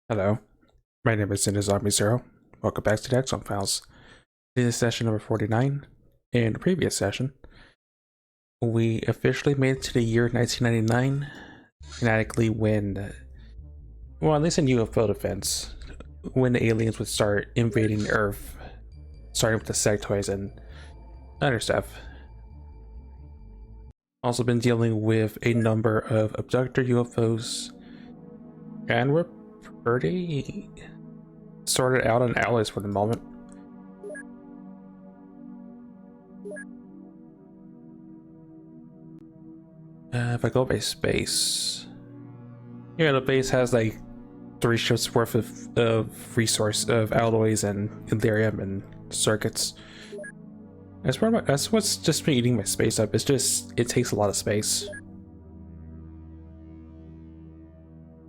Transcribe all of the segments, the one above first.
Hello, my name is Army Zero. Welcome back to the Exxon Files. This is session number 49. In the previous session, we officially made it to the year 1999, fanatically when, well, at least in UFO defense, when the aliens would start invading Earth, starting with the sectoids and other stuff. Also been dealing with a number of abductor UFOs, and we're pretty sorted out on alloys for the moment. If I go by space, yeah, the base has like 3 ships worth of resource of alloys and Elerium and circuits. That's what's just been eating my space up. It's just it takes a lot of space.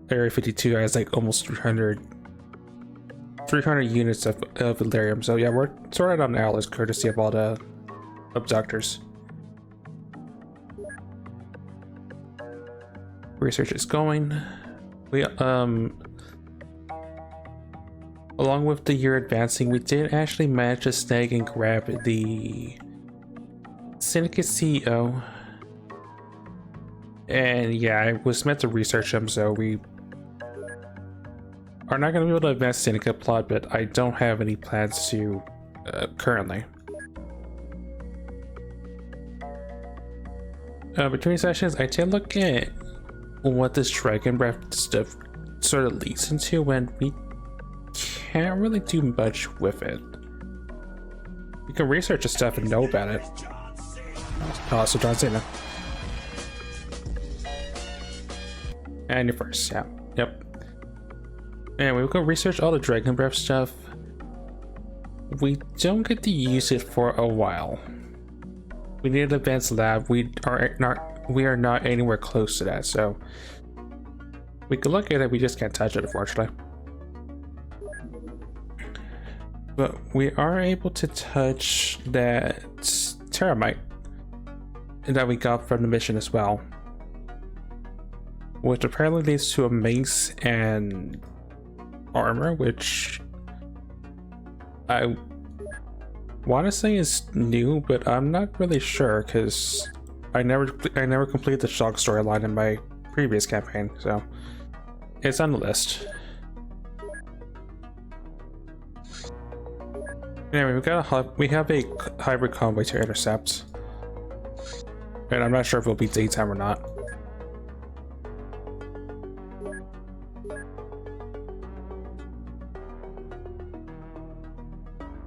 Area 52 has like almost 300 units of Elerium. So yeah, we're sorted on alloys courtesy of all the abductors. Research is going. We along with the year advancing, we did actually manage to snag and grab the Syndicate CEO. And yeah, I was meant to research him, so we are not going to be able to advance Syndicate plot, but I don't have any plans to currently. Between sessions, I did look at what this Dragon Breath stuff sort of leads into when we can't really do much with it. You can research the stuff and know about it. Oh, so John Cena. And you're first, yeah. Yep. And we go research all the Dragon Breath stuff. We don't get to use it for a while. We need an advanced lab. We are not anywhere close to that, so we could look at it, we just can't touch it, unfortunately. But we are able to touch that Terramite that we got from the mission as well, which apparently leads to a mace and armor, which I want to say is new, but I'm not really sure because I never completed the shock storyline in my previous campaign, so it's on the list. Anyway, we have a hybrid convoy to intercept, and I'm not sure if it'll be daytime or not.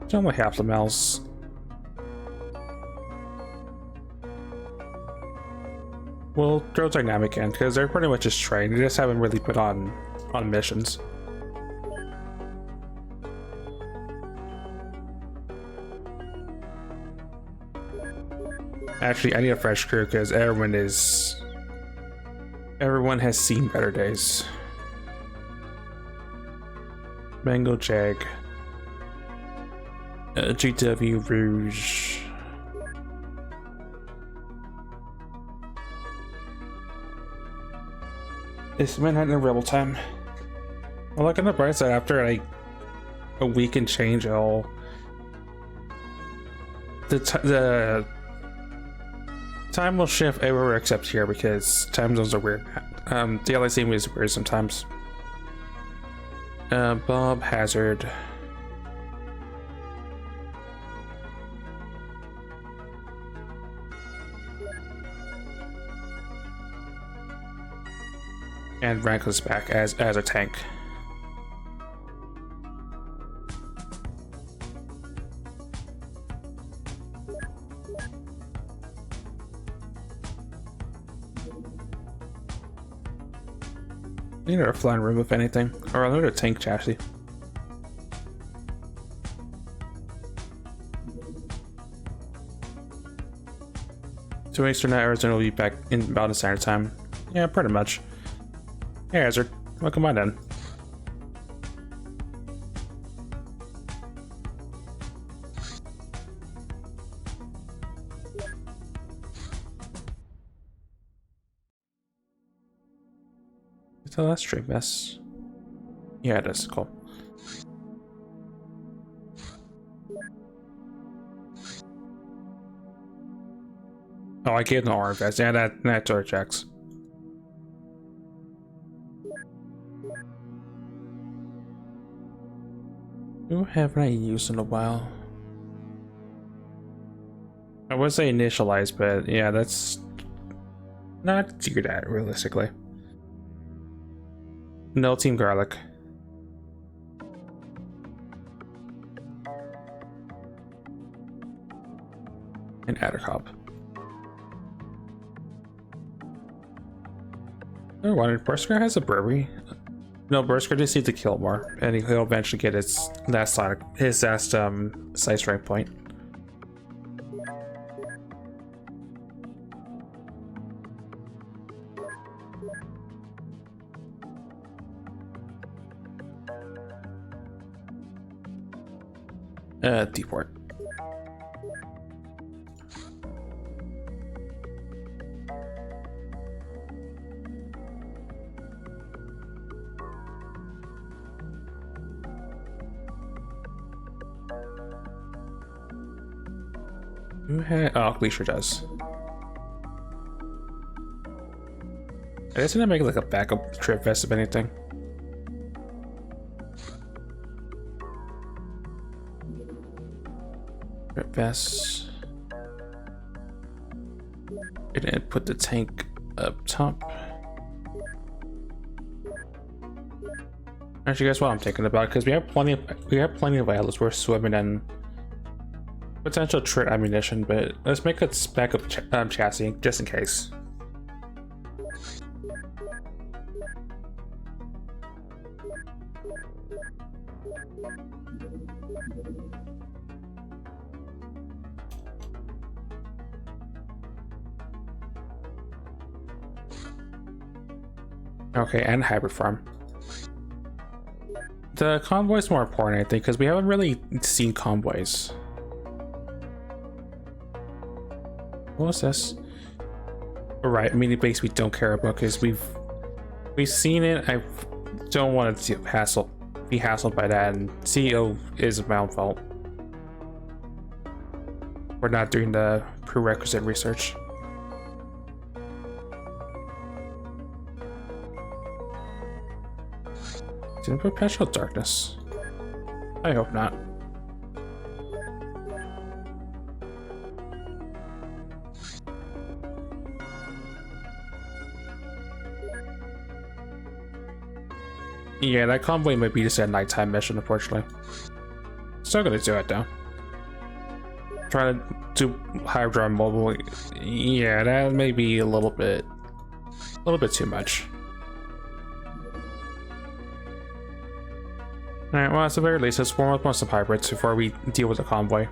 It's only half the miles. We'll throw Dynamic in because they're pretty much just trained. They just haven't really put on missions. Actually, I need a fresh crew because everyone has seen better days. Mango Jag, GW Rouge. It's Manhattan Rebel time. Well, look on the bright side, after like a week and change, the time will shift everywhere except here because time zones are weird. The LIC is weird sometimes. Bob Hazard. And Rankle's back as a tank. We need a flying room if anything, or I'll need a tank chassis. So Eastern Arizona will be back in about the standard time. Yeah, pretty much. Hey Hazard, welcome on in. So that's straight mess. Yeah, that's cool. Oh, I gave no arm vest. Yeah, that sort of checks. Who haven't I used in a while? I would say initialize, but yeah, that's not too that realistically. No Team Garlic. And Addercop. Oh, one. Berserker has a brewery. No, Berserker just needs to kill more, and he'll eventually get his last size strike point. Deport. Oh, Glacier does. I guess I'm gonna make like a backup trip vest if anything. Trip vest. And then put the tank up top. Actually, guess what I'm thinking about, because we have plenty of islands we're swimming in. Potential trit ammunition, but let's make a backup chassis just in case. Okay, and hybrid farm. The convoy is more important, I think, because we haven't really seen convoys. What was this? Alright, mini base we don't care about because we've seen it. I don't want to be hassled by that, and CEO is my own fault. We're not doing the prerequisite research. Is it in perpetual darkness? I hope not. Yeah, that convoy might be just a nighttime mission, unfortunately. Still gonna do it though. Trying to do Hydra mobile, yeah, that may be a little bit too much. Alright, well, at the very least, let's warm up on some hybrids before we deal with the convoy.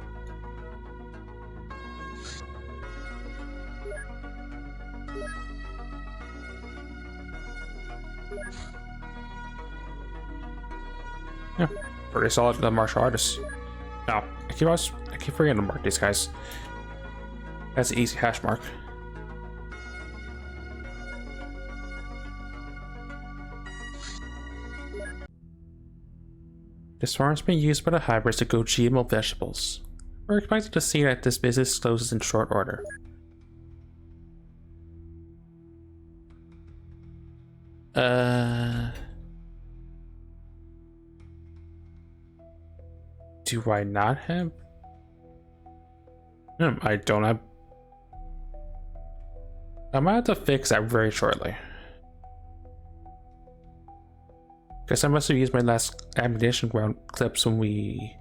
Yeah, pretty solid for the martial artists. No, I keep forgetting to mark these guys. That's an easy hash mark. This farm has been used by the hybrids to grow GMO vegetables. We're expected to see that this business closes in short order. Do I not have? I don't have. I might have to fix that very shortly. Guess I must have used my last ammunition round clips when we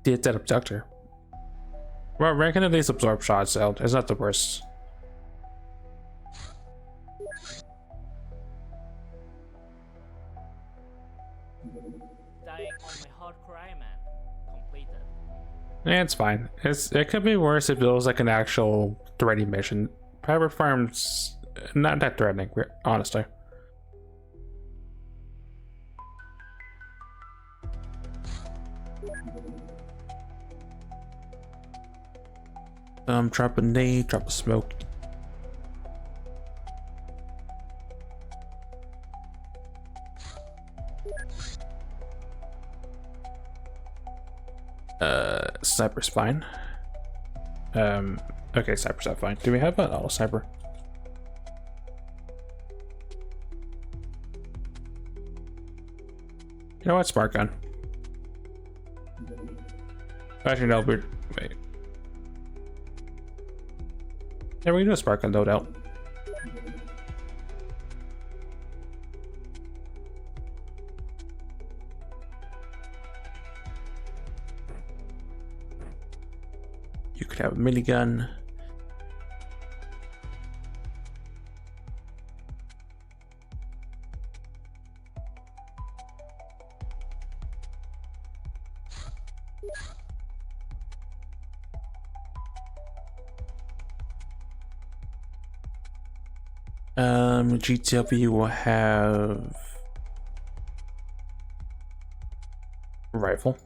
did that abductor. Well, ranking of these absorb shots, so it's not the worst. Dying on my hard cry, man. Completed. Yeah, it's fine. It could be worse if it was like an actual threatening mission. Private farm's not that threatening, honestly. Drop a nade, drop a smoke. Sniper's fine. Okay, sniper's not fine. Do we have an auto sniper? You know what? Smart gun. Actually, no, but wait. Yeah, we can do a spark gun loadout. You could have a minigun. GTW will have rifle.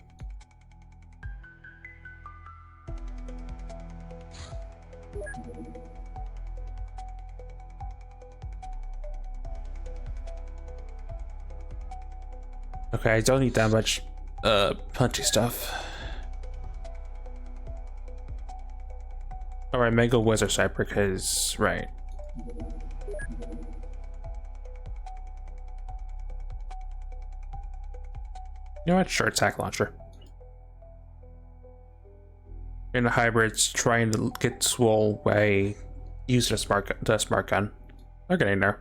Okay, I don't need that much punchy stuff. Alright, Mega Wizard Sniper, because right. You know what? Sure, attack launcher. In the hybrids, trying to get swole by using the smart gun. They're getting there.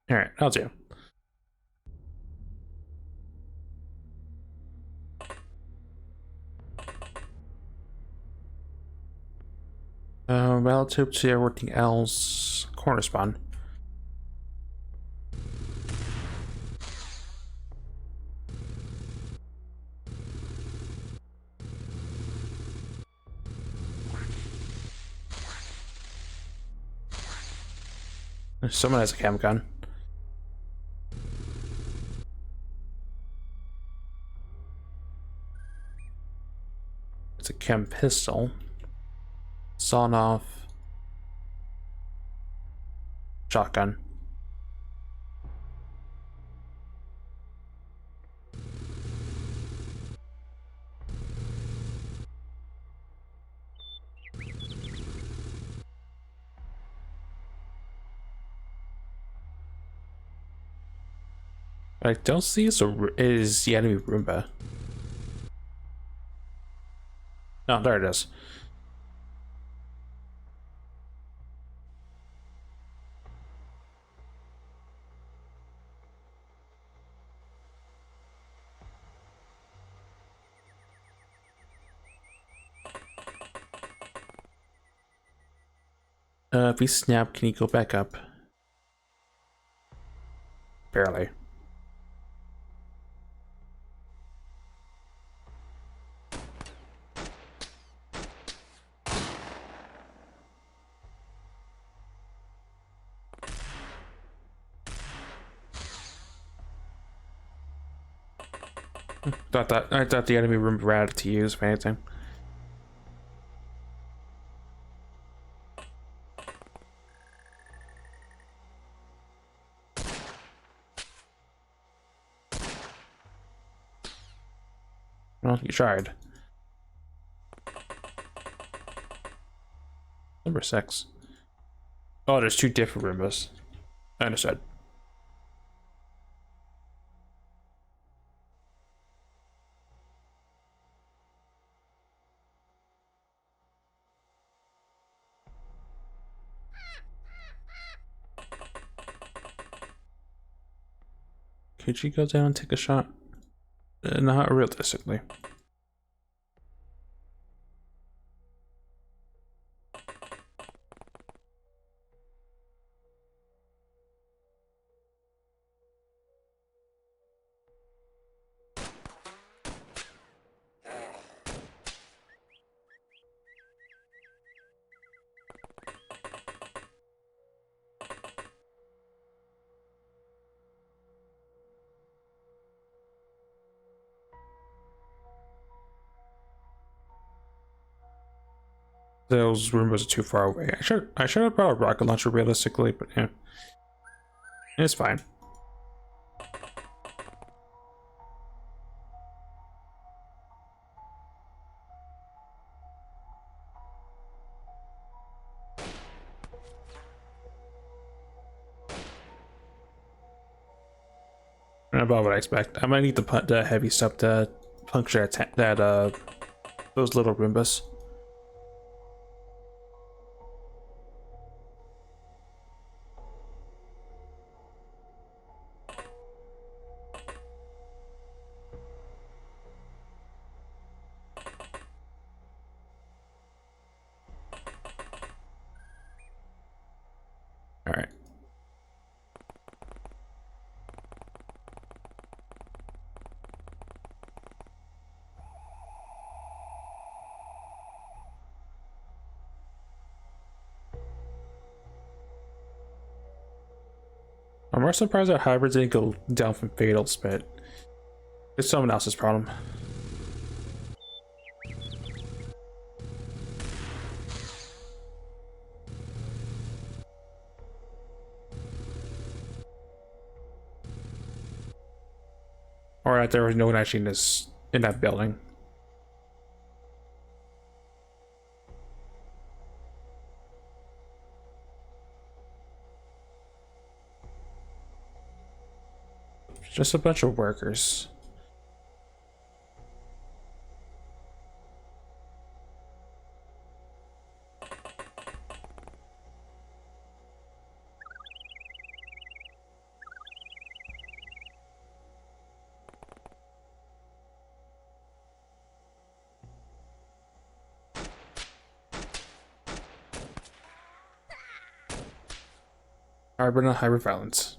All right, I'll do. Relative to everything else, corner spawn. Someone has a cam gun. It's a chem pistol. Sawn off. Shotgun. What I don't see is the enemy Roomba. Oh, there it is. If we snap, can you go back up? Barely. I thought the enemy room ran to use for anything. Well, you tried. Number 6. Oh, there's 2 different Roombas. I understood. Could you go down and take a shot? Not realistically. Those Roombas are too far away. I should have brought a rocket launcher realistically, but yeah. It's fine. About what I expect. I might need the heavy stuff to puncture those little Roombas. All right. I'm more surprised that hybrids didn't go down from fatals, but it's someone else's problem. Or that there was no one actually in that building. Just a bunch of workers. Hybrid and hybrid violence.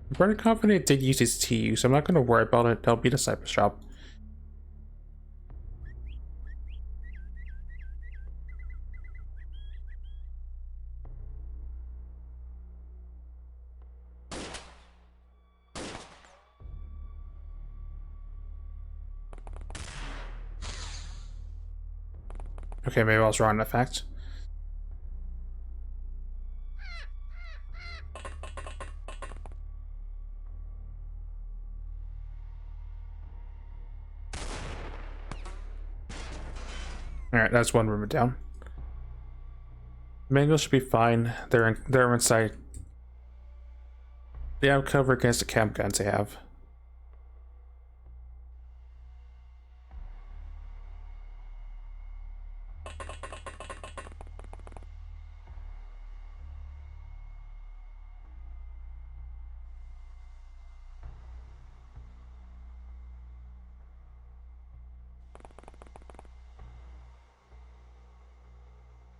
I'm pretty confident it did use its TU, so I'm not going to worry about it. That'll be the cyber shop. Okay, maybe I was wrong in the fact. Alright, that's one room down. Mangoes should be fine. They're inside. They have cover against the camp guns they have.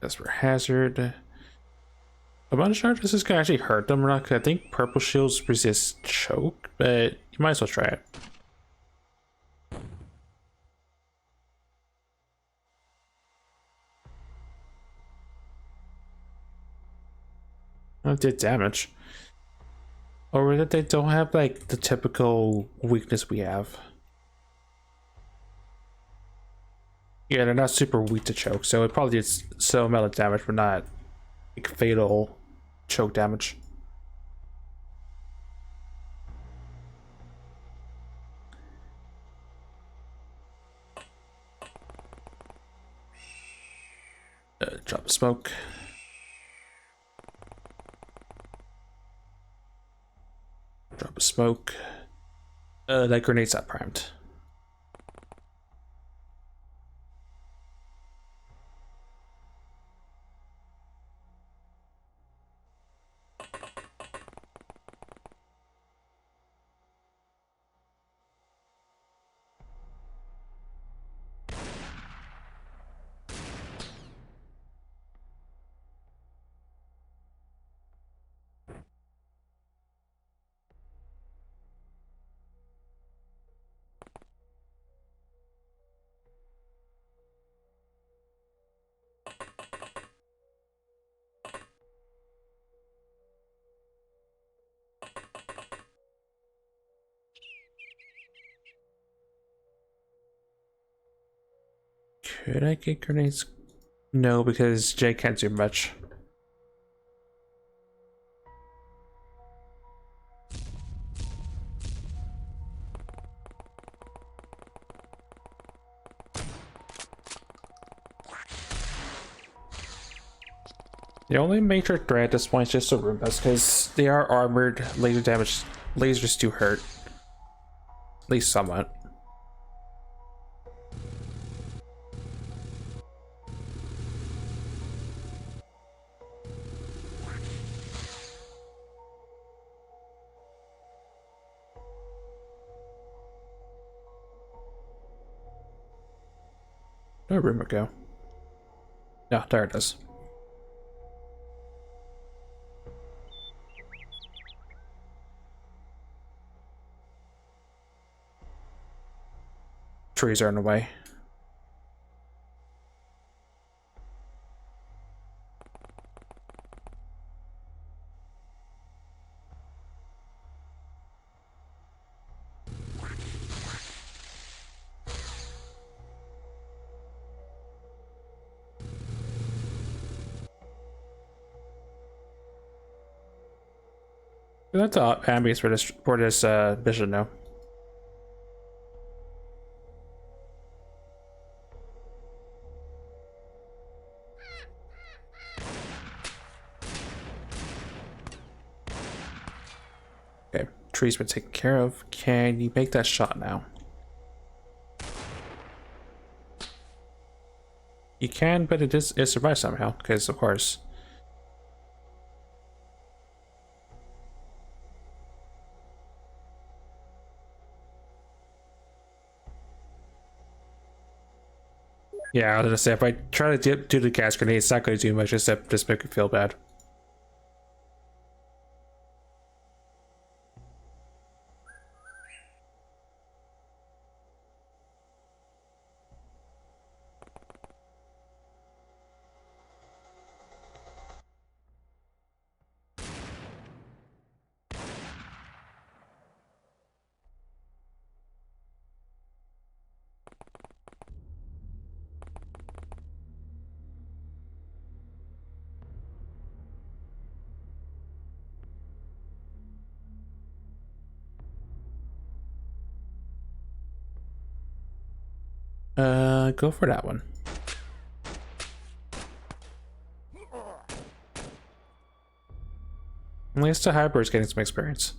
That's for hazard. A bunch of charges this can actually hurt them or not, 'cause I think purple shields resist choke, but you might as well try it. Oh, it did damage. Or that they don't have like the typical weakness we have. Yeah, they're not super weak to choke, so it probably did some amount of damage, but not like fatal choke damage. Drop of smoke. Drop of smoke. That grenade's not primed. Could I get grenades? No, because Jay can't do much. The only major threat at this point is just the Roombas, because they are armored, laser damage, lasers do hurt. At least somewhat. Where'd Roomba go? Yeah, there it is. Trees are in the way. That's ambience for this mission now. Okay, tree's been taken care of. Can you make that shot now? You can, but it survives somehow, because of course. Yeah, I was gonna say, if I try to do the gas grenade, it's not gonna do much except just make it feel bad. Go for that one. At least the Hyper's getting some experience.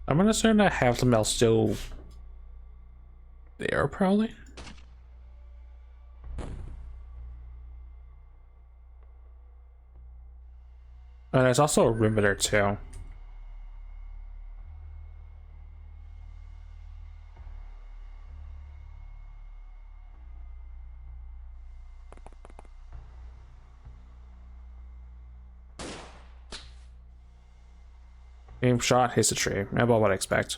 I'm gonna assume that half the mail still there, probably. And there's also a room there too. Aim shot hits the tree. About what I expect.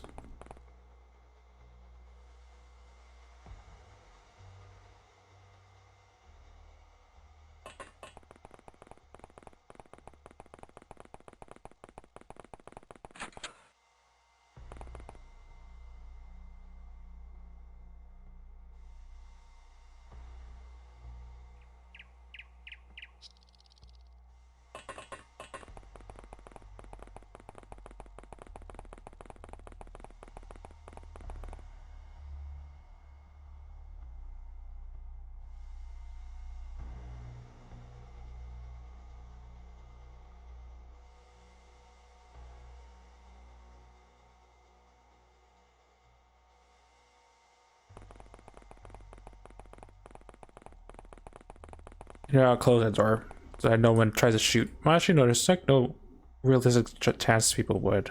Yeah, I'll close that door so that no one tries to shoot. Well, actually, no, there's like no realistic chance people would.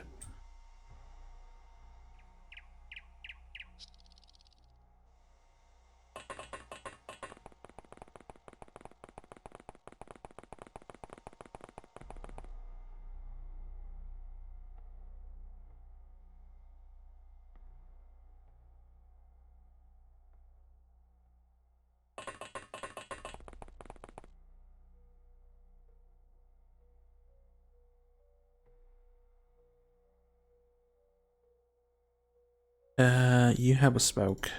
You have a smoke.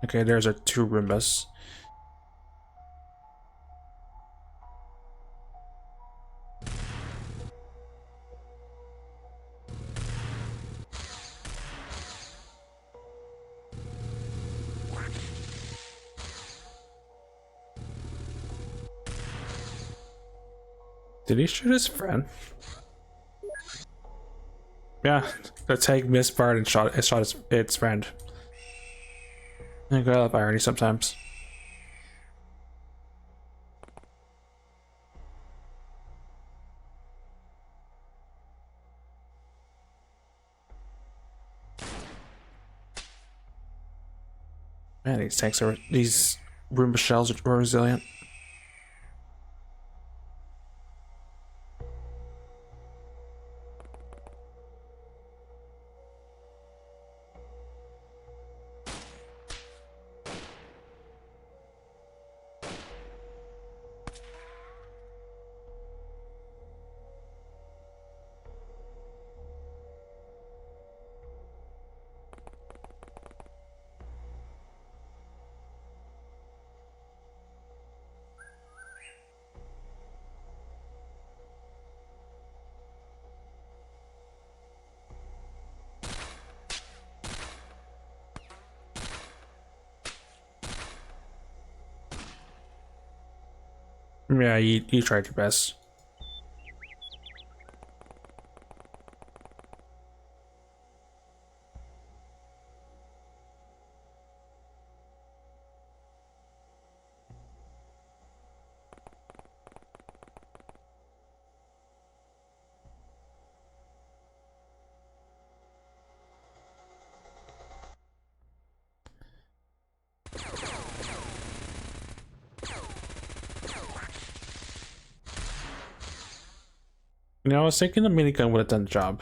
Okay, there's our two Roombas. Did he shoot his friend? Yeah, the tank misfired and shot its friend. I gotta love irony sometimes. Man, these Roomba shells are resilient. Yeah, you tried your best. You know, I was thinking the minigun would have done the job.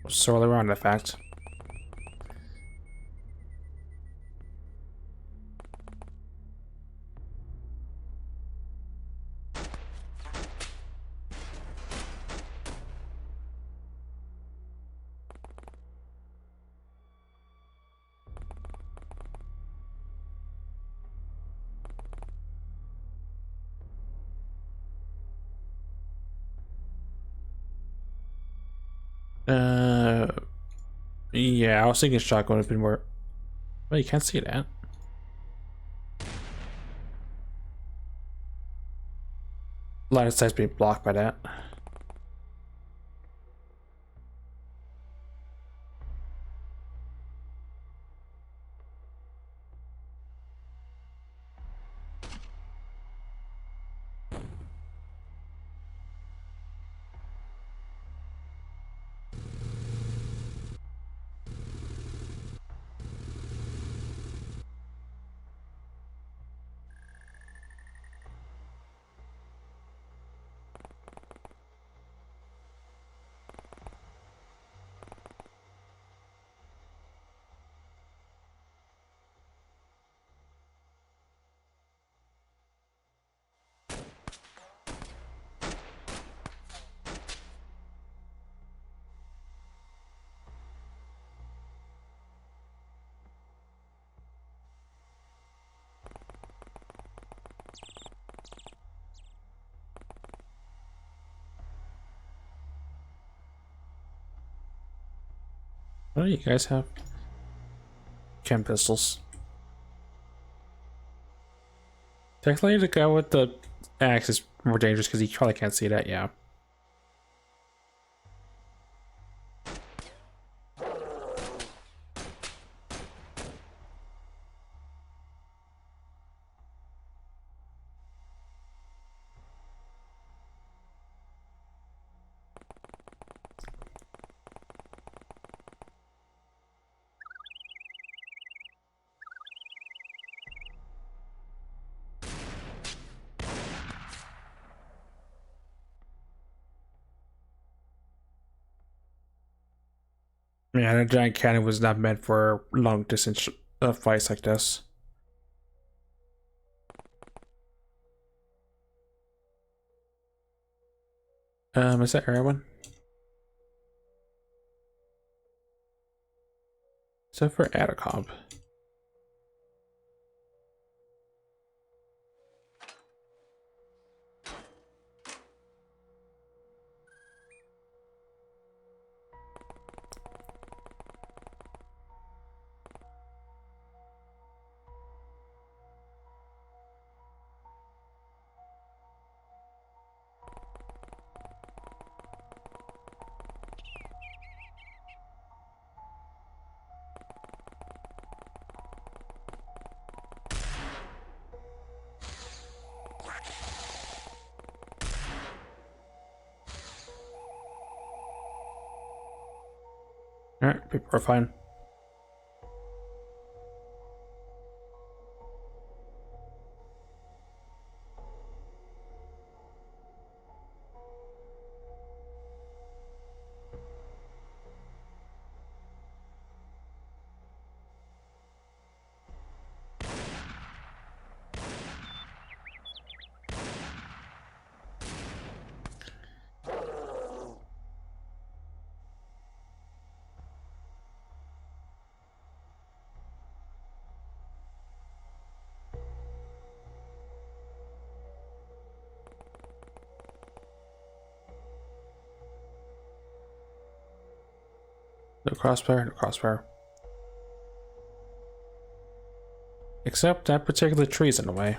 Sorely around that fact. Uh, yeah, I was thinking shotgun would have been more. Well, you can't see that. Line of sight's being blocked by that. What do you guys have? Chem pistols. Technically, the guy with the axe is more dangerous because he probably can't see that. Yeah. Yeah, the giant cannon was not meant for long distance fights like this. Is that everyone? Except for Atacomp. Alright, people are fine. No crossfire, no crossfire. Except that particular tree's in the way.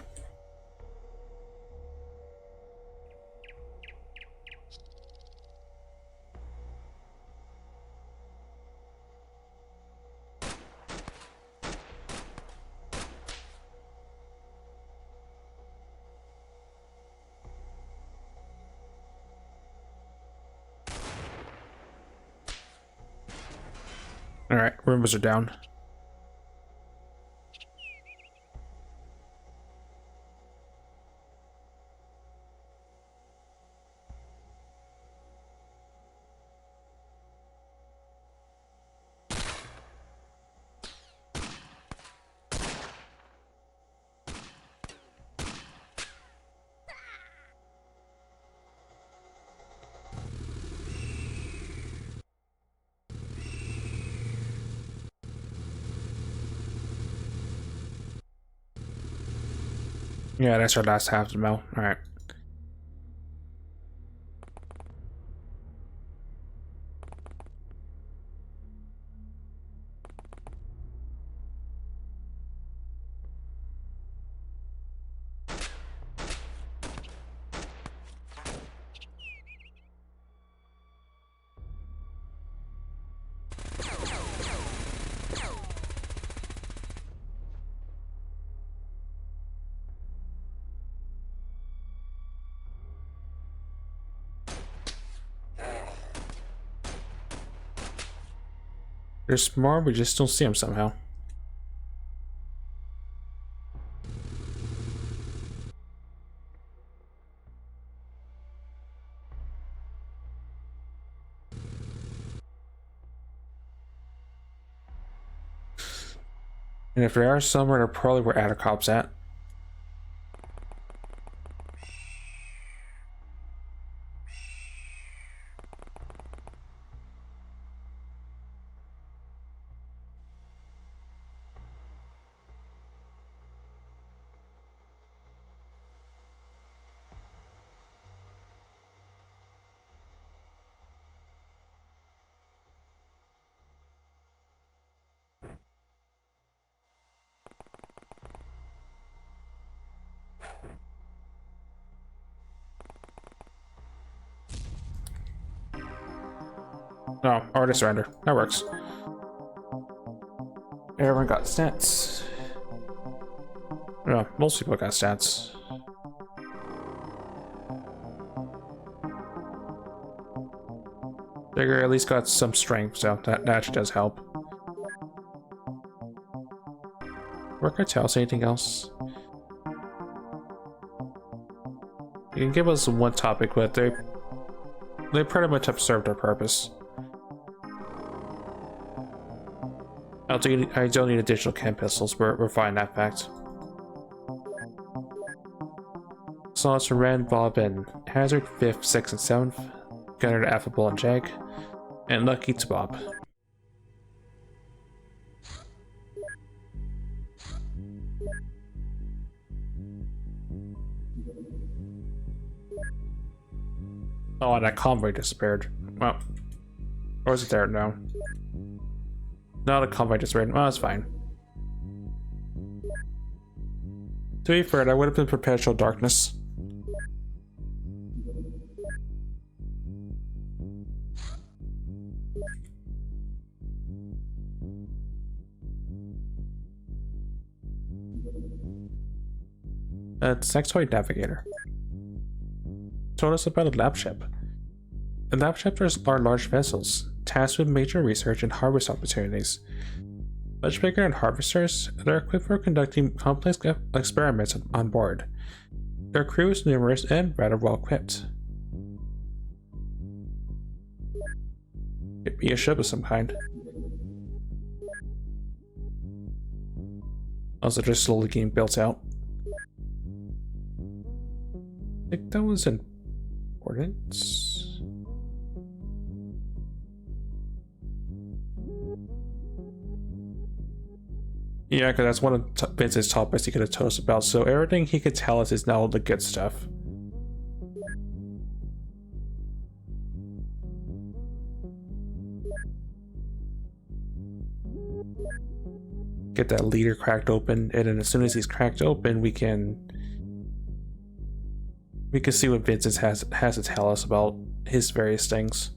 Alright, rumors are down. Yeah, that's our last half of the mill. Alright. There's more, we just don't see them somehow. And if there are somewhere, they're probably where Atacop's at. Oh, already surrender. That works. Everyone got stats. No, most people got stats. Digger at least got some strength, so that actually does help. Work I tell us anything else? You can give us one topic, but they pretty much have served their purpose. I don't need additional chem pistols. We're fine that fact. Slots for Ren, Bob, and Hazard, 5th, 6th, and 7th. Gunner to Affable and Jag. And Lucky to Bob. Oh, and that convoy disappeared. Well, or is it there now? No, the convoy disappeared. Well, that's fine. To be fair, that would have been Perpetual Darkness. Sectoid Navigator told us about a lab ship. The lab ships are large vessels, tasked with major research and harvest opportunities. Much bigger than harvesters, they're equipped for conducting complex experiments on board. Their crew is numerous and rather well equipped. Could be a ship of some kind. Also, just slowly getting built out. I think that was important. Yeah, because that's one of Vince's topics he could have told us about, so everything he could tell us is now the good stuff. Get that leader cracked open, and then as soon as he's cracked open, we can see what Vincent has to tell us about his various things.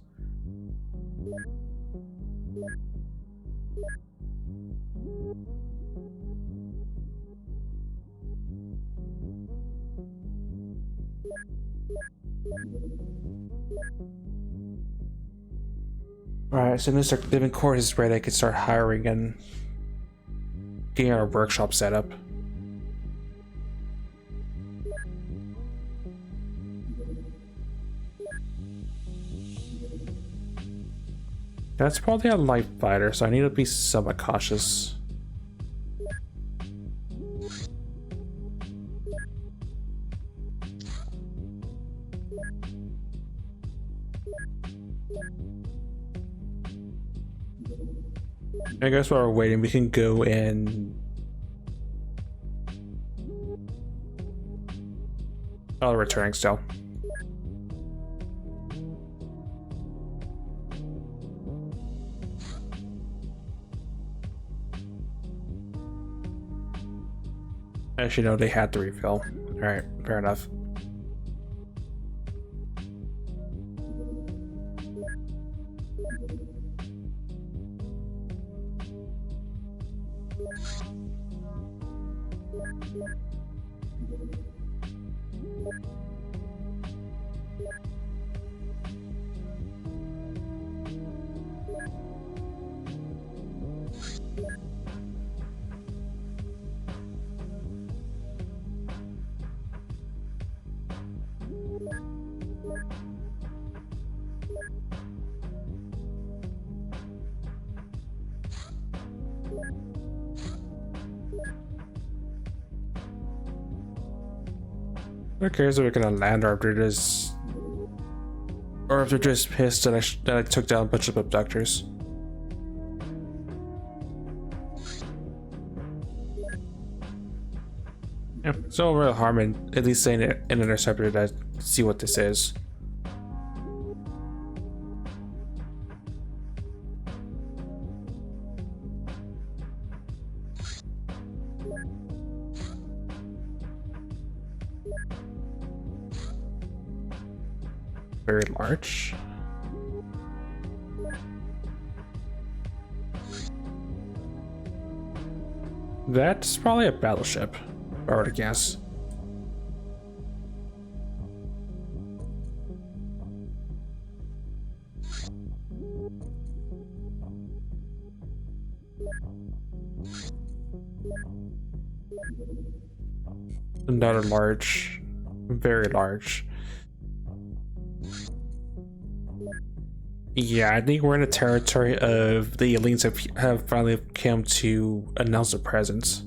Alright, as soon as our living quarters is ready, I can start hiring and getting our workshop set up. That's probably a light fighter, so I need to be somewhat cautious. I guess while we're waiting, we can go and... Oh, returning still. Actually, no, they had to refill. Alright, fair enough. Who cares if we're gonna land or if they're just... Or if they're just pissed that I took down a bunch of abductors. Yeah, it's no real harm in at least saying it in an interceptor to see what this is. Very large. That's probably a battleship, if I were to guess. Another large, very large. Yeah, I think we're in the territory of the elites have finally come to announce their presence.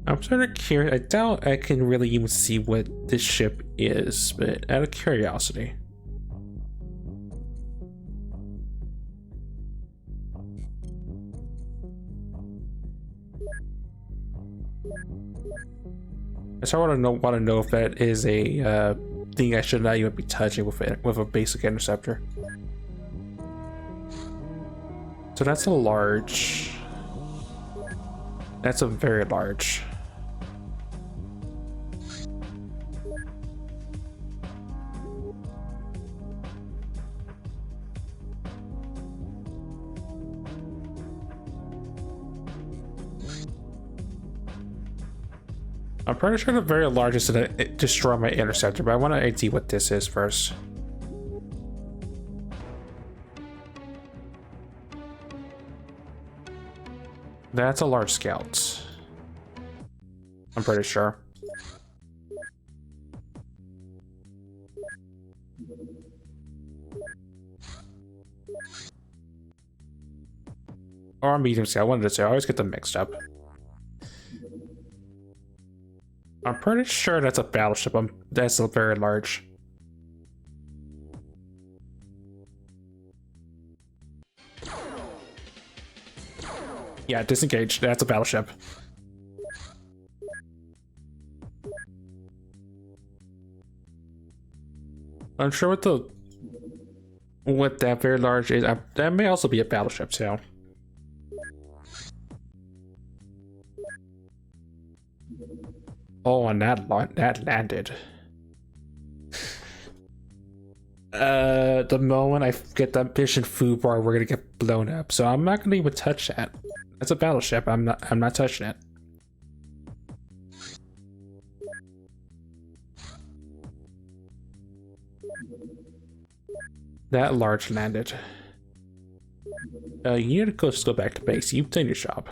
I'm sort of curious. I doubt I can really even see what this ship is, but out of curiosity. So I want to know if that is a thing I should not even be touching with a basic interceptor. So that's a large. That's a very large. I'm pretty sure the very largest is gonna destroy my interceptor, but I want to see what this is first. That's a large scout. I'm pretty sure. Or a medium scout, one of the two. I always get them mixed up. I'm pretty sure that's a battleship. That's a very large. Yeah, disengage. That's a battleship. I'm sure what that very large is. That may also be a battleship too. Oh, and that landed. The moment I get that mission food bar, we're gonna get blown up. So I'm not gonna even touch that. That's a battleship. I'm not touching it. That large landed. You need to go back to base. You've done your job.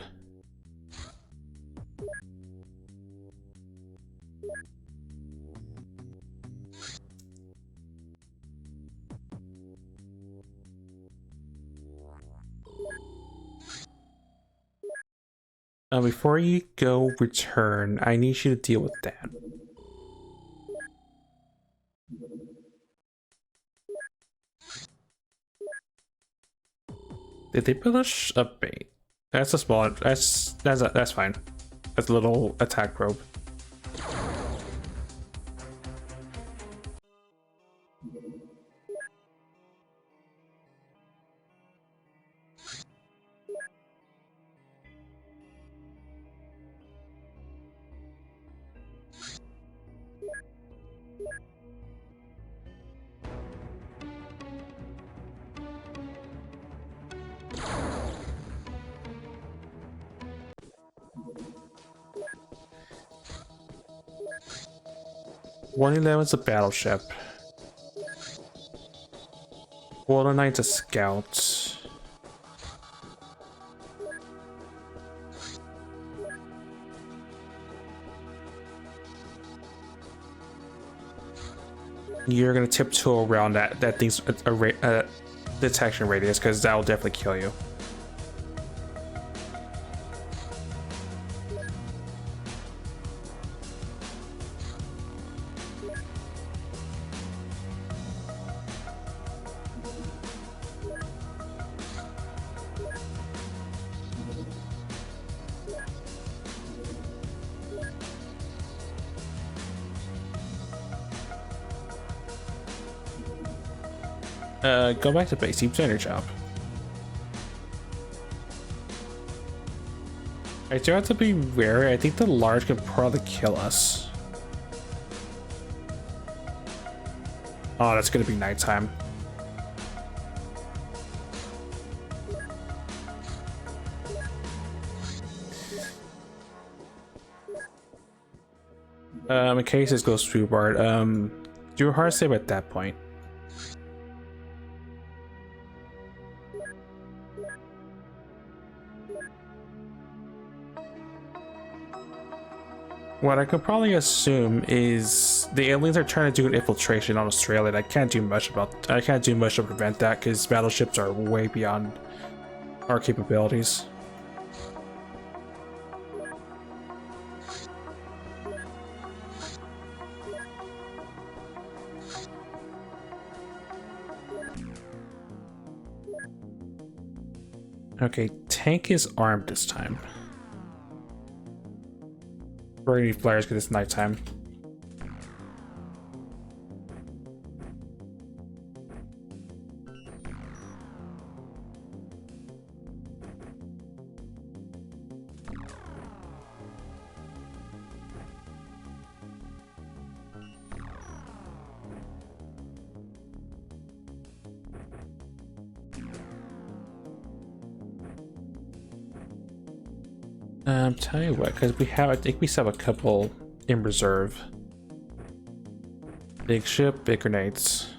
Before you go return, I need you to deal with that. Did they publish a bait? That's a small. That's fine. That's a little attack probe. Is a battleship. 109's a scout. You're gonna tiptoe around that thing's detection radius because that will definitely kill you. Go back to base. You've done your job. I do have to be wary. I think the large can probably kill us. Oh, that's gonna be nighttime. In case this goes through Bard, do a hard save at that point. what I could probably assume is the aliens are trying to do an infiltration on Australia. And I can't do much to prevent that because battleships are way beyond our capabilities. Okay, tank is armed this time. We're gonna need flares because it's nighttime. Tell you what, because I think we still have a couple in reserve. Big ship, big grenades.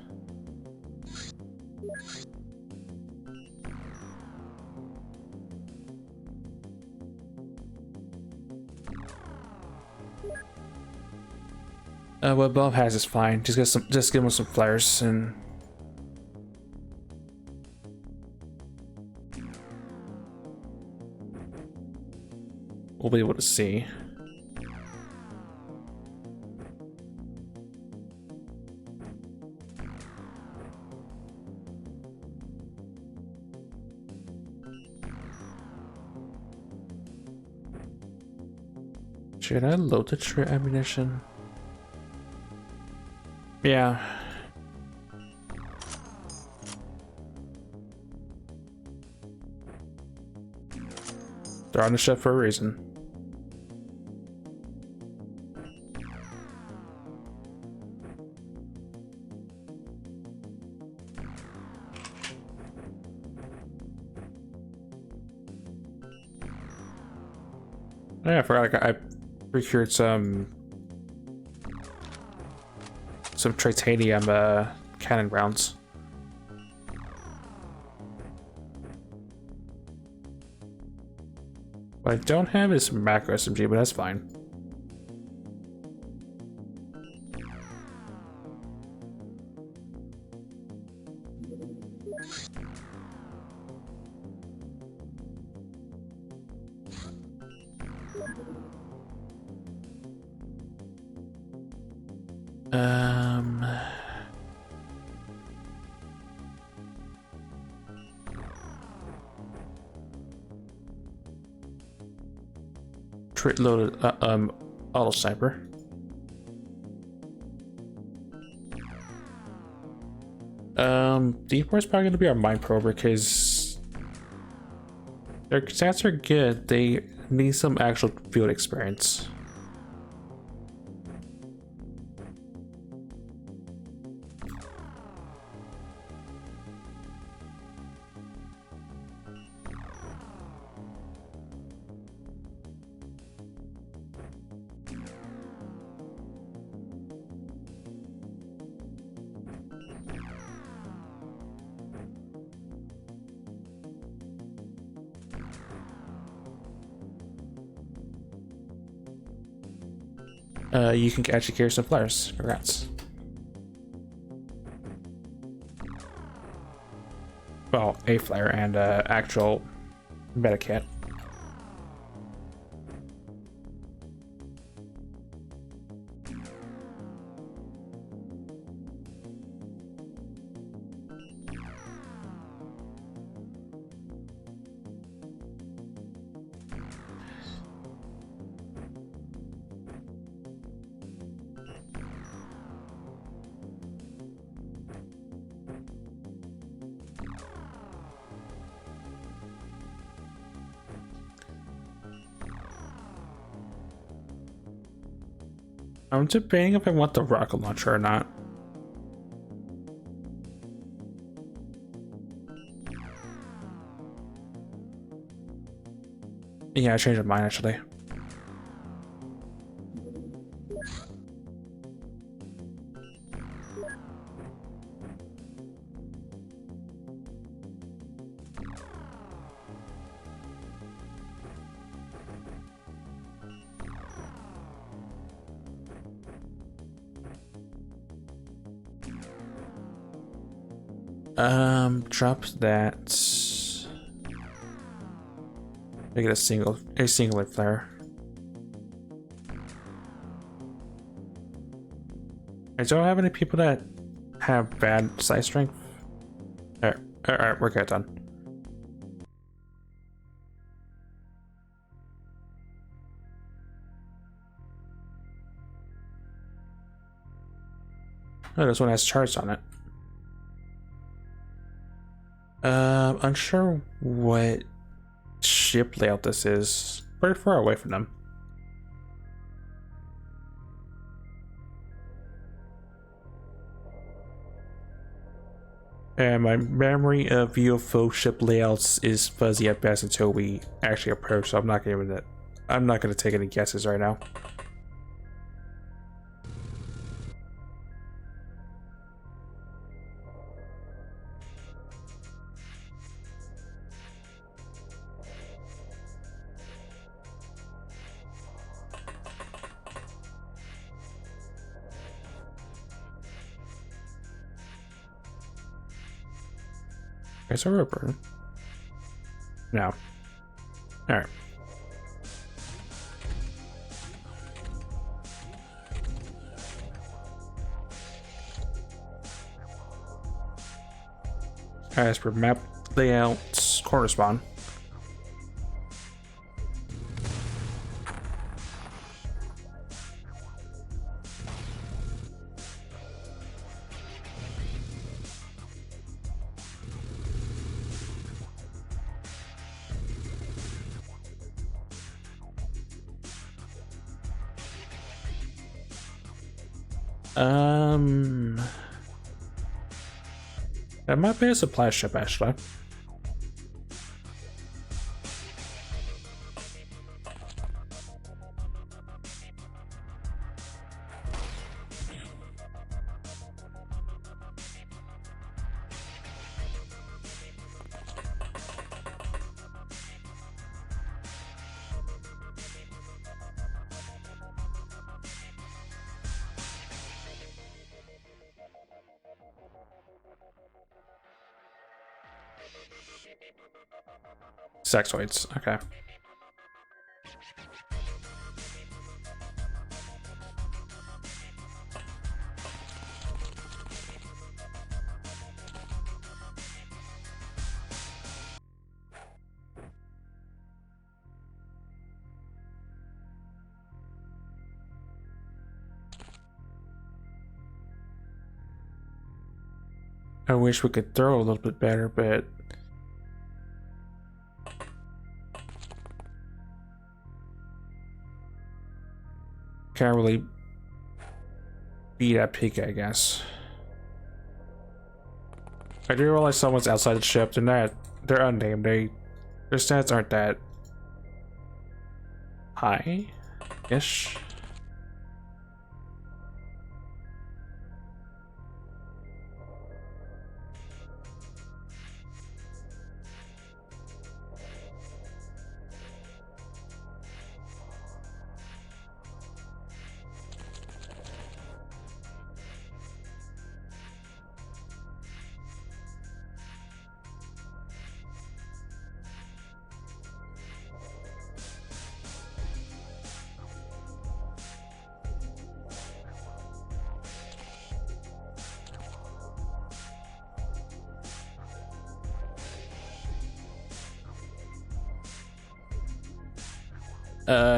What Bob has is fine. Just give him some flares and. We'll be able to see. Should I load the ammunition? Yeah. They're on the ship for a reason. Yeah, I forgot I procured some titanium cannon rounds. What I don't have is macro SMG, but that's fine. Loaded auto sniper. D4 is probably gonna be our mine prober because their stats are good. They need some actual field experience. You can actually carry some flares. Congrats. Well, a flare and actual medikit. I'm debating if I want the rocket launcher or not. Yeah, I changed my mind actually. Drop that. Make it a singular flare. I don't have any people that have bad size strength. Alright, we're good done. Oh, this one has charts on it. Unsure what ship layout this is. Pretty far away from them. And my memory of UFO ship layouts is fuzzy at best until we actually approach, so I'm not gonna take any guesses right now. Is there a burn? No. Alright. As per map layouts correspond. That might be a supply ship, actually. Sexoids, okay. I wish we could throw a little bit better, but can't really beat that peak, I guess. I do realize someone's outside the ship. They're unnamed. Their stats aren't that high-ish.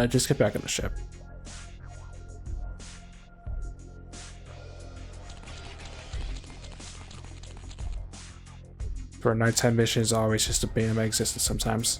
Just get back on the ship. For a nighttime mission is always just a bane of my existence sometimes.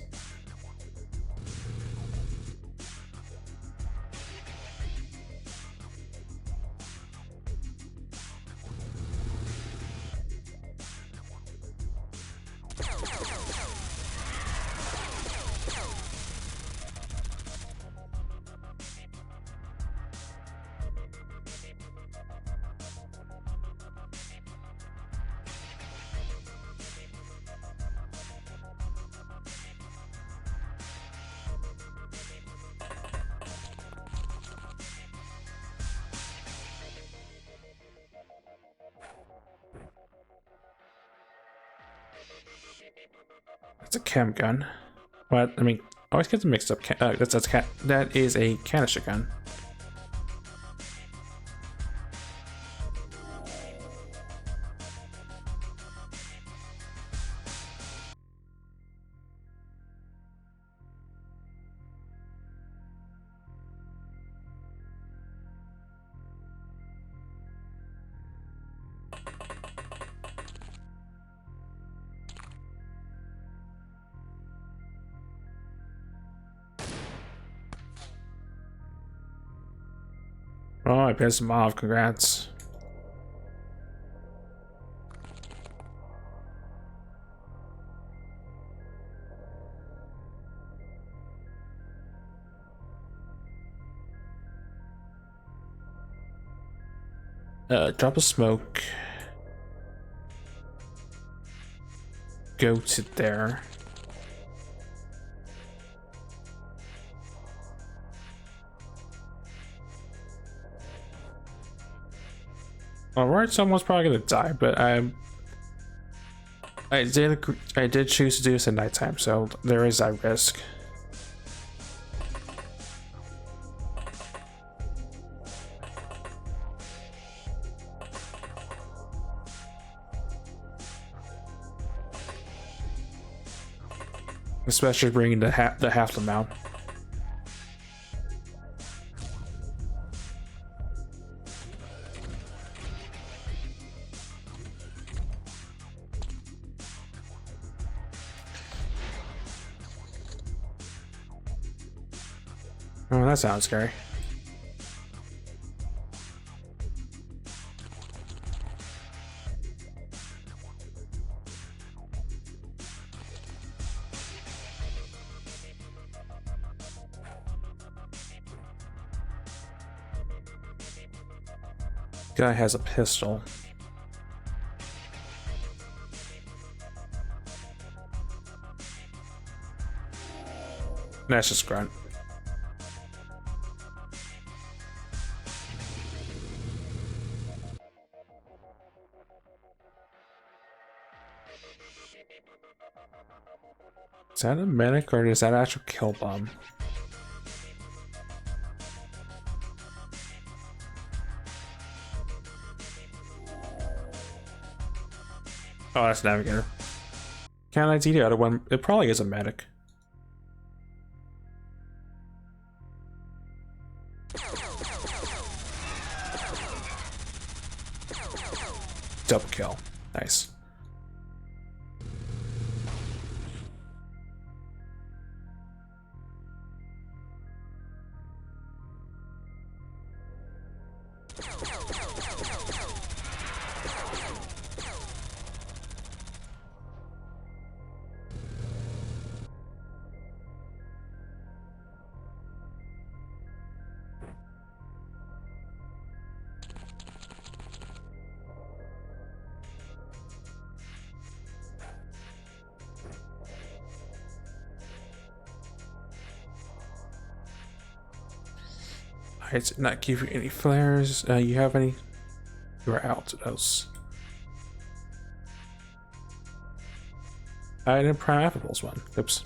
a chem gun. What? I mean, I always get them mixed up. That is a canister gun. Oh, I pissed him off. Congrats. Drop of smoke. Go to there. Alright, someone's probably gonna die, but I did choose to do this at nighttime, so there is that risk. Especially bringing the half amount. Oh, that sounds scary. Guy has a pistol. That's just grunt. Is that a medic or is that actual kill bomb? Oh, that's navigator. Can't ID the other one. It probably is a medic. Double kill. Nice. I did not give you any flares. You have any? You are out of those. I didn't prime Apple's one. Oops.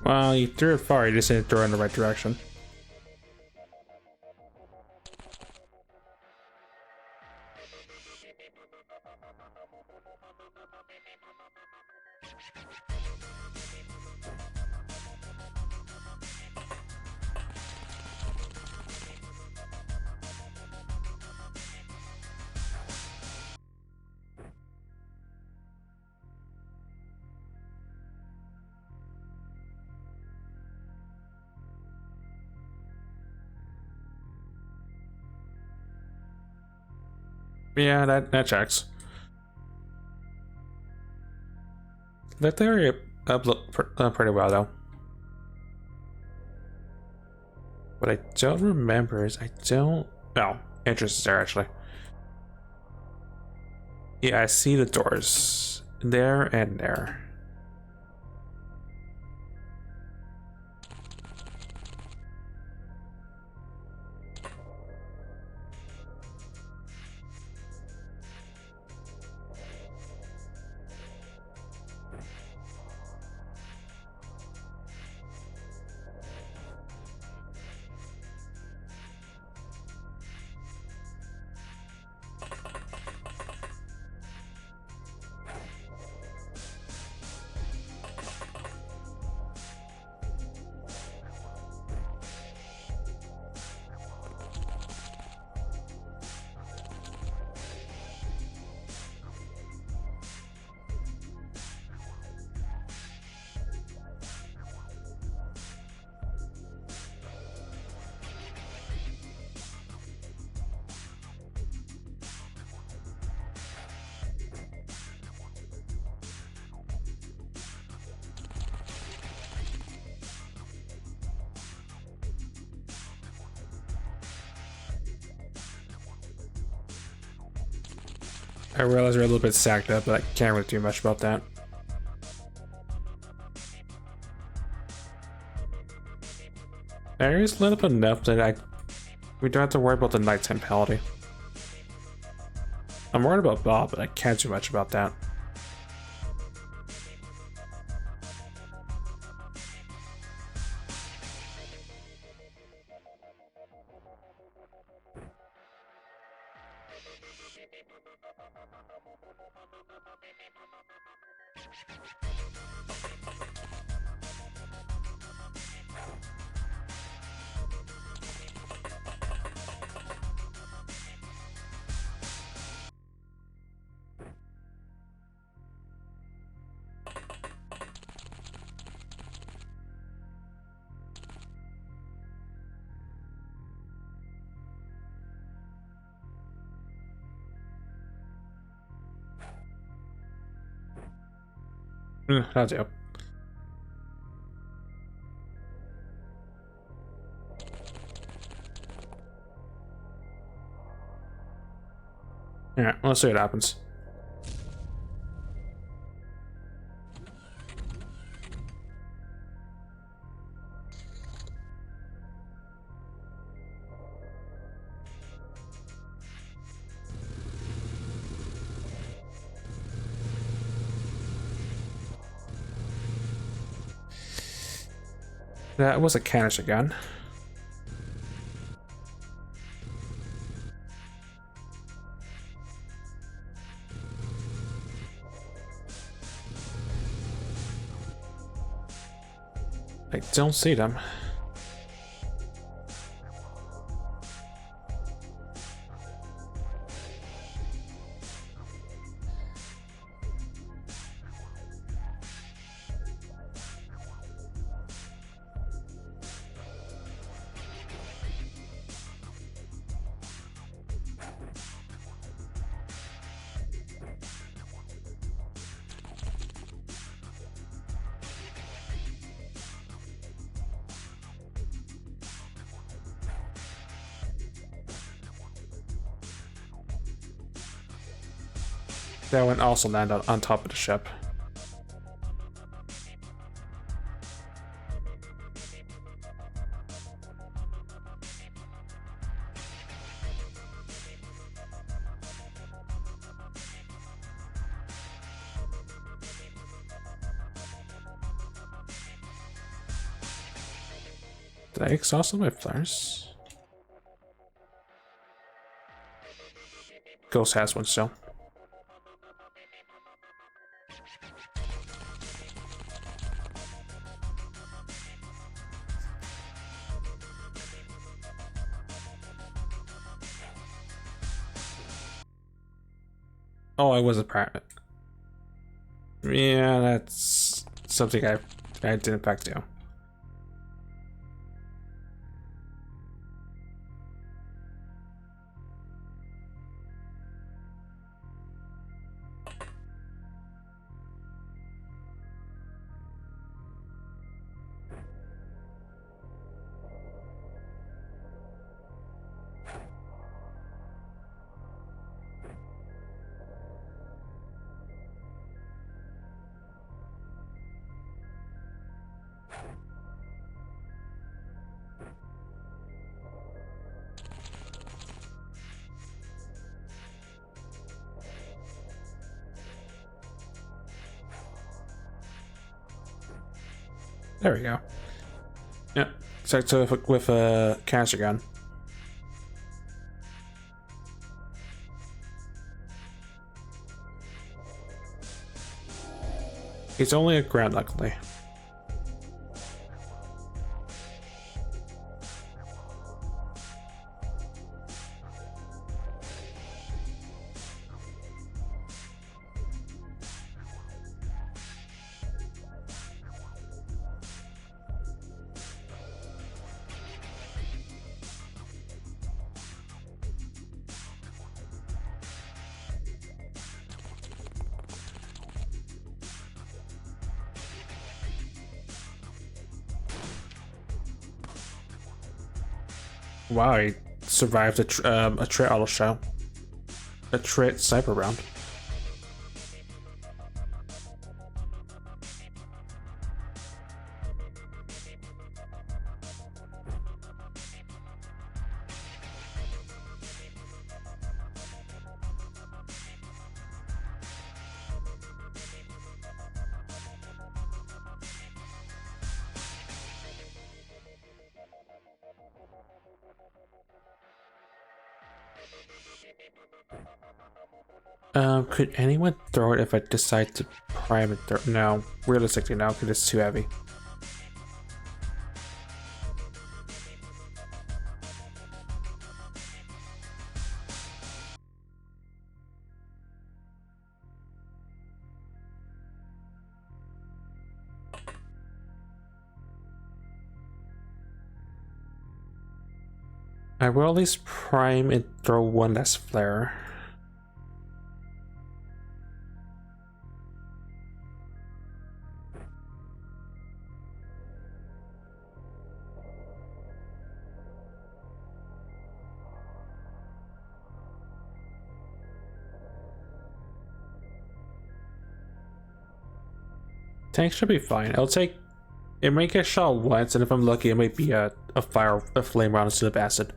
Well, you threw it far, you just didn't throw it in the right direction. Yeah, that checks. That area up pretty well though. What I don't remember is I don't. No, entrance is there actually. Yeah, I see the doors there and there. I realize we're a little bit stacked up, but I can't really do much about that. Area's lit up enough that we don't have to worry about the nighttime penalty. I'm worried about Bob, but I can't do much about that. That'll do. Alright, let's see what happens. That was a canister gun. I don't see them. That one also landed on top of the ship. Did I exhaust all my flares? Ghost has one still. Oh, I was a pirate. Yeah, that's something I did in fact do. There we go. Yeah. So with a cancer gun. He's only a ground, luckily. Wow, he survived a Trit auto shell. A Trit sniper round. Could anyone throw it if I decide to prime it? No, realistically, no, because it's too heavy. I will at least prime and throw one less flare. Tank should be fine. It might get shot once, and if I'm lucky, it might be a flame round instead of acid.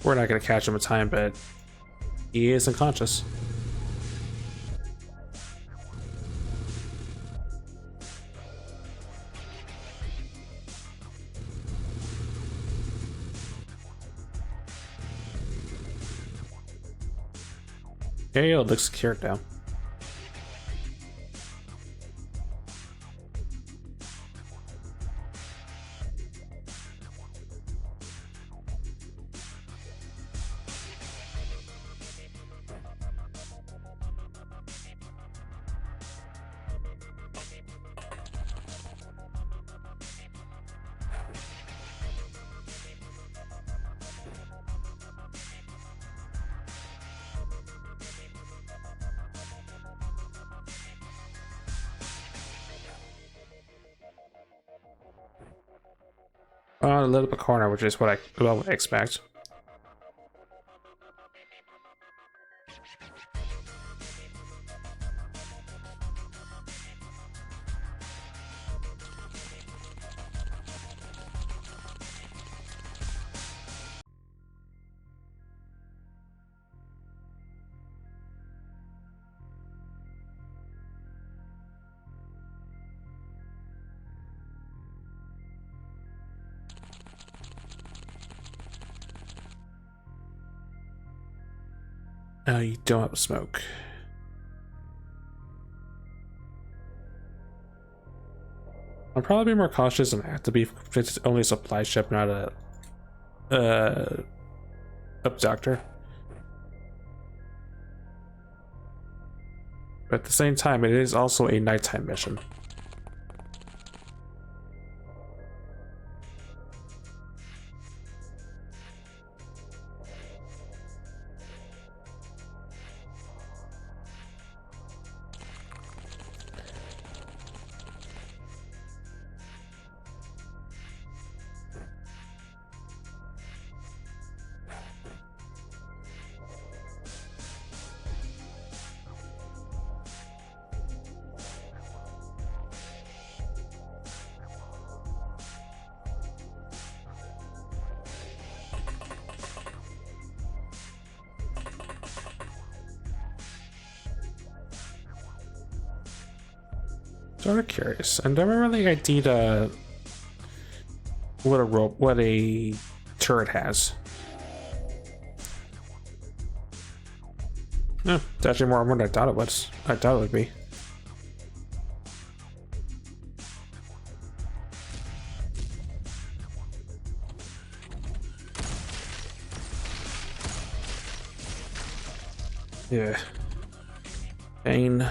We're not gonna catch him in time, but he is unconscious. Okay, it looks secured now. A little bit corner, which is what I would expect. You don't have smoke. I'll probably be more cautious than I have to be. It's only a supply ship, not a abductor. But at the same time, it is also a nighttime mission. Sort of curious. I never really ID'd what a turret has. No, it's actually more armor than I thought it was. I thought it would be. Yeah. Pain.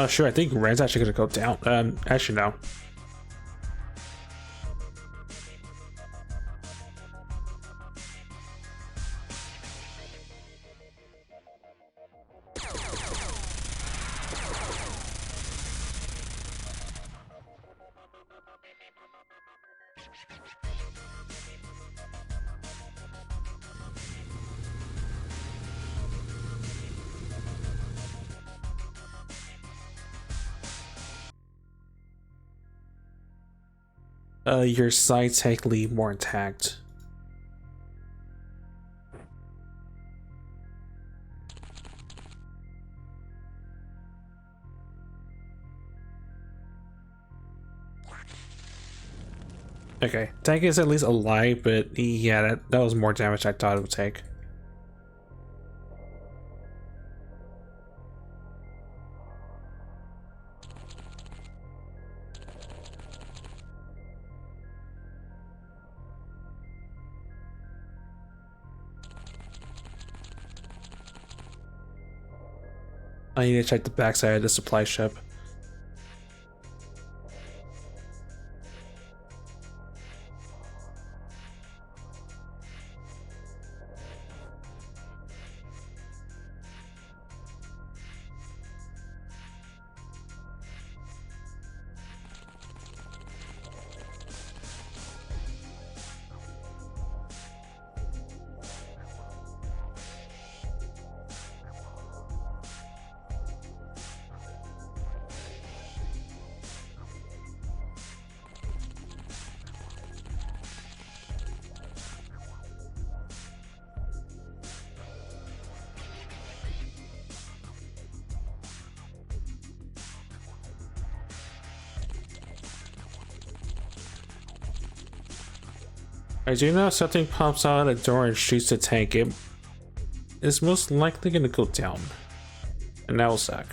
Sure, I think red's actually gonna go down. Actually, no. Your sights technically more intact. Okay, tank is at least alive, but yeah, that was more damage I thought it would take. I need to check the backside of the supply ship. I do know if something pops out of the door and shoots the tank, it is most likely gonna go down. And that will suck.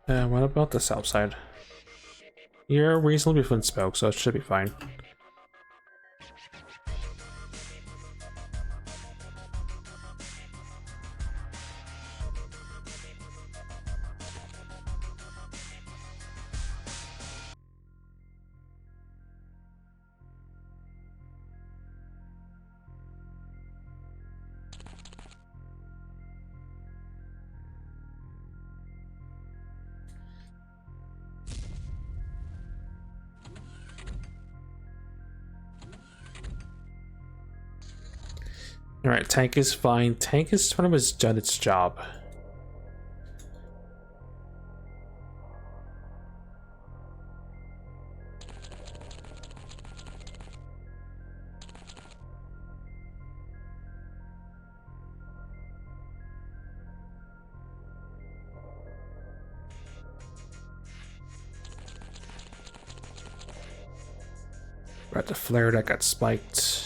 What about the south side? You're reasonably within smoke, so it should be fine. Alright, tank is fine. Tank is sort of has done its job. Got the flare that got spiked.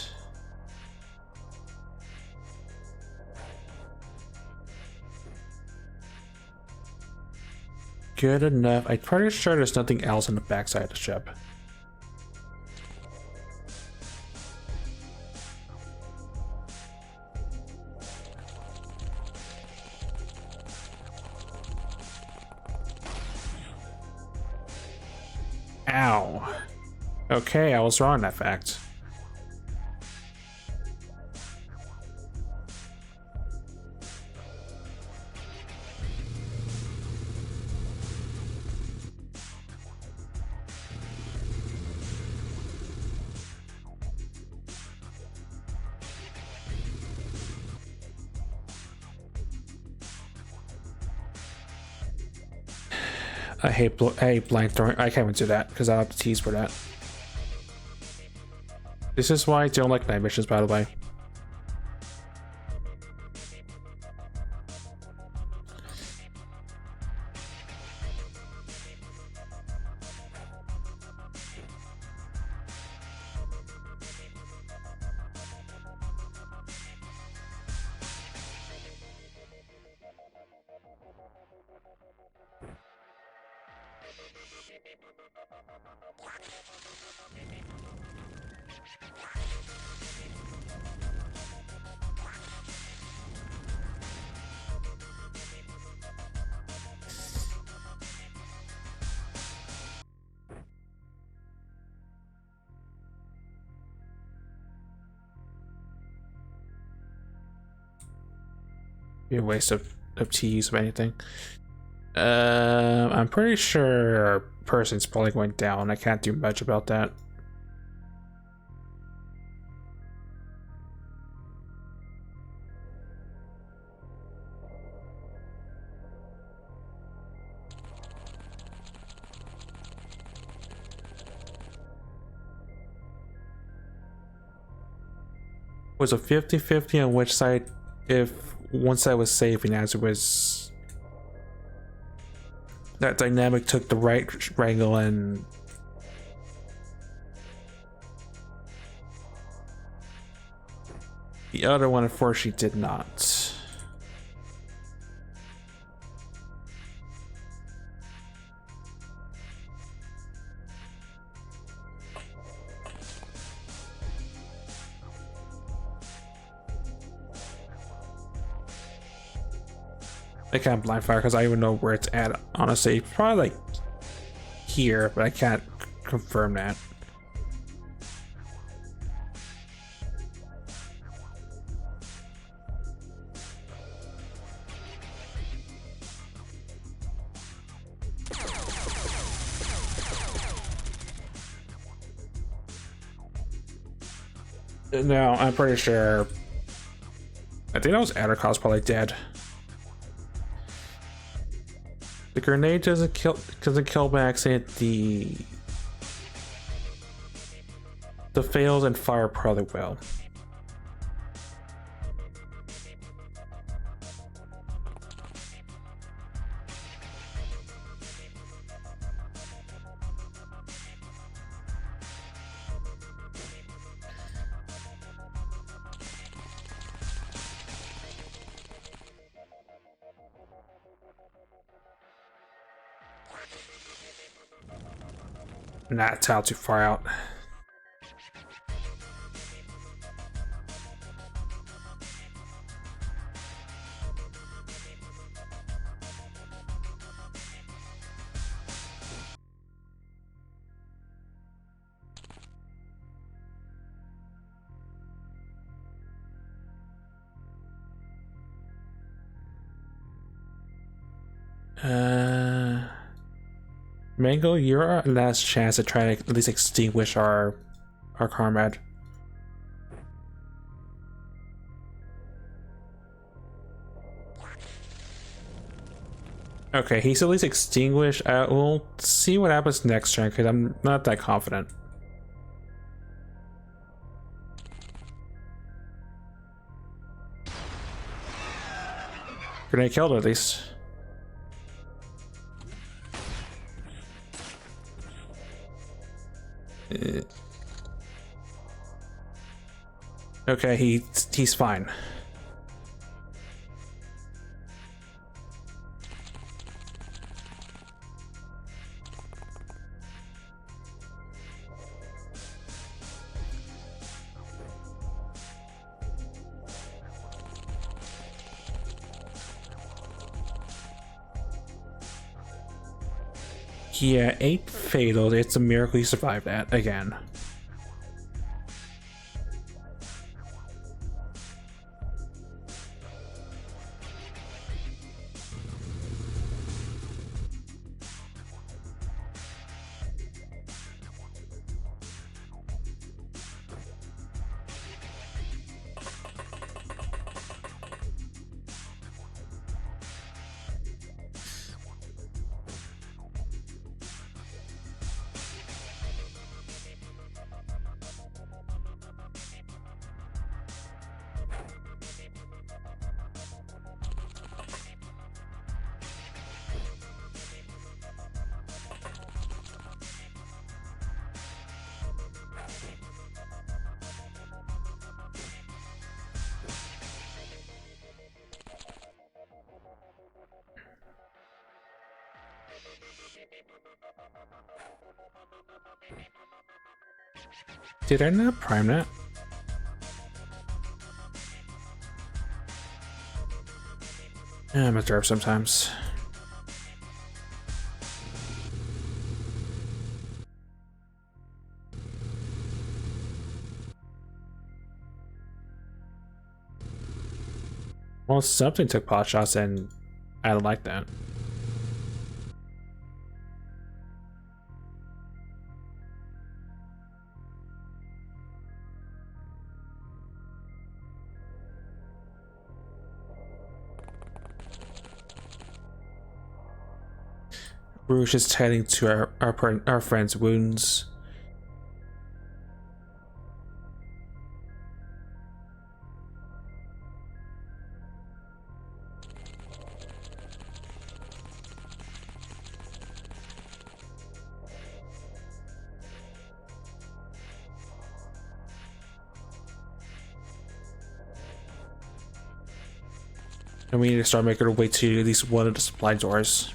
Good enough. I'm pretty sure there's nothing else on the backside of the ship. Ow. Okay, I was wrong on that fact. I hate blind throwing. I can't even do that because I have to tease for that. This is why I don't like night missions, by the way. Be a waste of tease of anything. I'm pretty sure our person's probably going down. I can't do much about that. Was a 50-50 on which side, if one side was saving, as it was that dynamic took the right angle and the other one unfortunately did not. I can't blind fire because I don't even know where it's at, honestly. It's probably like here, but I can't confirm that. No, I'm pretty sure. I think that was Atticus probably dead. The grenade doesn't kill by accident. The fails and fire probably will. Nah, it's out too far out. Mango, you're our last chance to try to at least extinguish our Carmad. Okay, he's at least extinguished. We'll see what happens next turn because I'm not that confident. Grenade killed at least. Okay, he's fine. Yeah, 8 fatal. It's a miracle he survived that again. Did I not prime that? I'm a derp sometimes. Well, something took pot shots, and I don't like that. Rouge is tending to our friend's wounds. And we need to start making our way to at least one of the supply doors.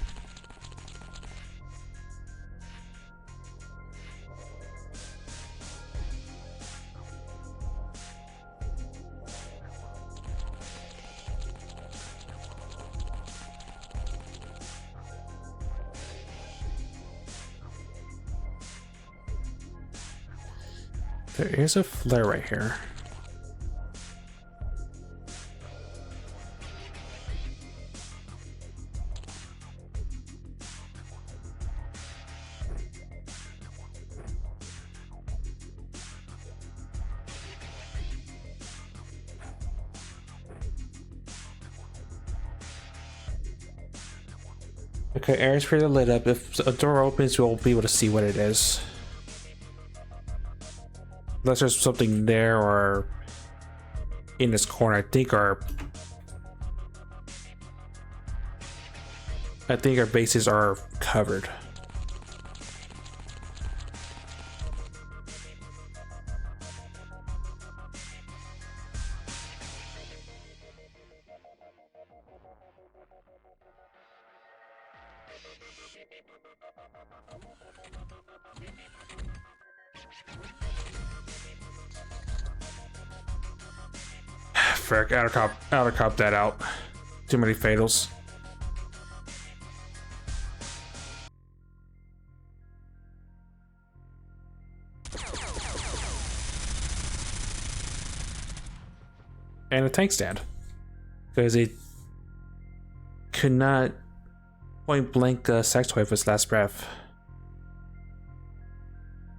There is a flare right here. Okay, area's pretty lit up. If a door opens, we'll be able to see what it is. Unless there's something there or in this corner, I think our bases are covered. Frick, outer cop that out. Too many fatals. And a tank stand. Because it could not point blank Sectoid with his last breath.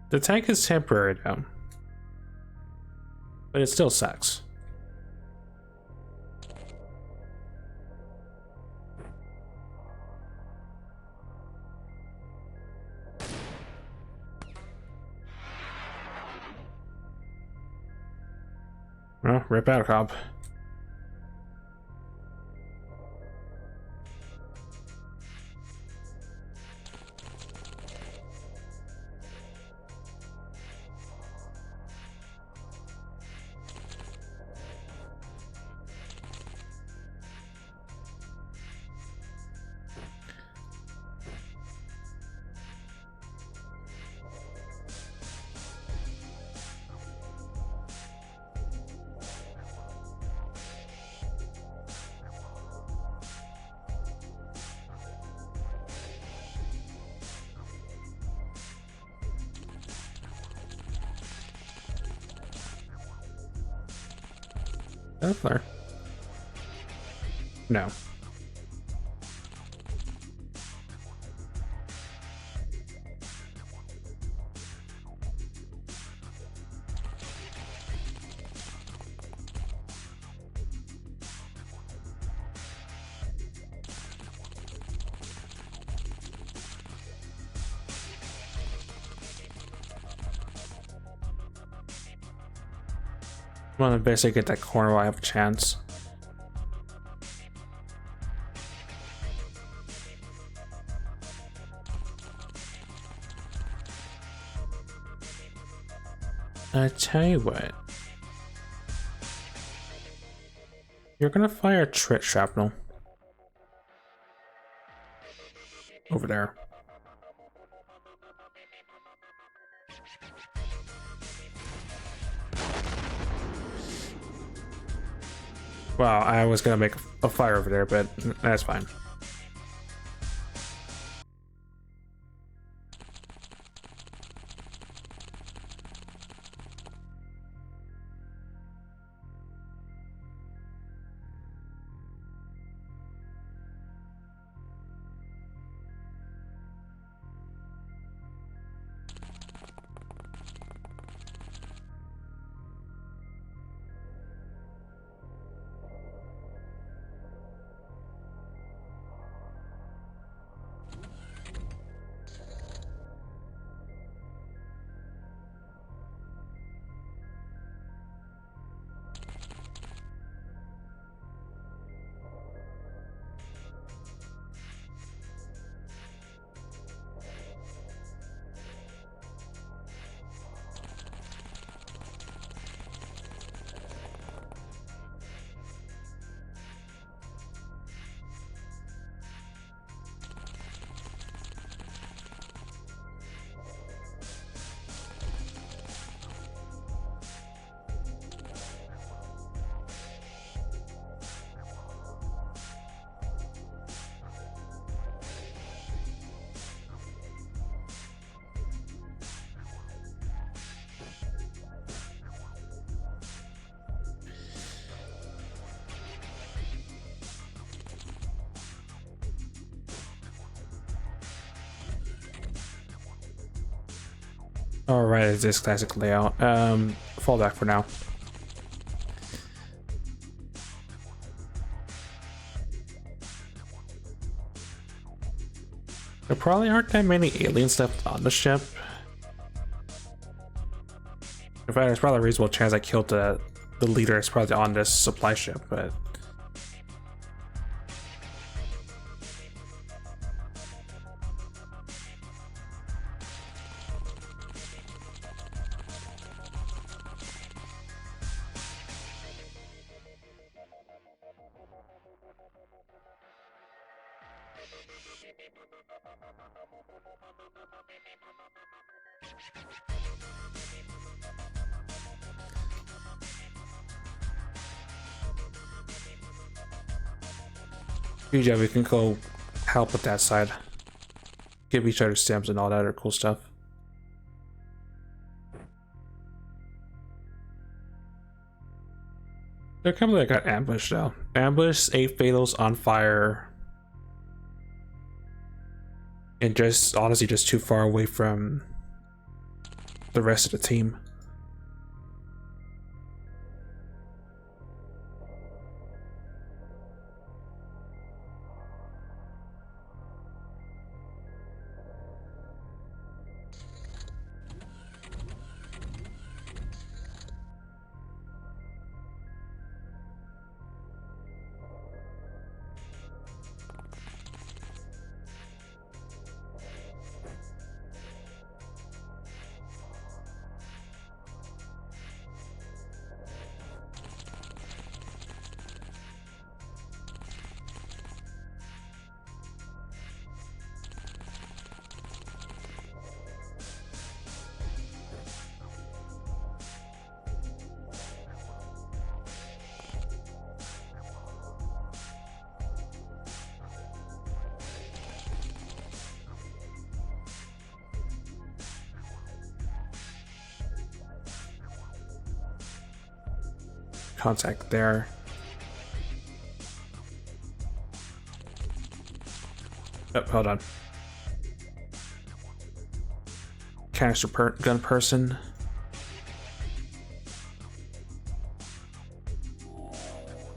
The tank is temporary though. But it still sucks. Well, rip out, cop. That flare? No. I'm gonna basically get that corner while I have a chance. I tell you what. You're gonna fire trit shrapnel. Over there. Well, I was gonna make a fire over there, but that's fine. Alright, it's this classic layout. Fall back for now. There probably aren't that many aliens left on the ship. In fact, there's probably a reasonable chance I killed the leader. It's probably on this supply ship, but yeah, we can go help with that side. Give each other stamps and all that other cool stuff. They're kind of like got ambushed though. Ambush, 8 fatals on fire. And just honestly just too far away from the rest of the team. Contact there. Oh, hold on. Canister gun person.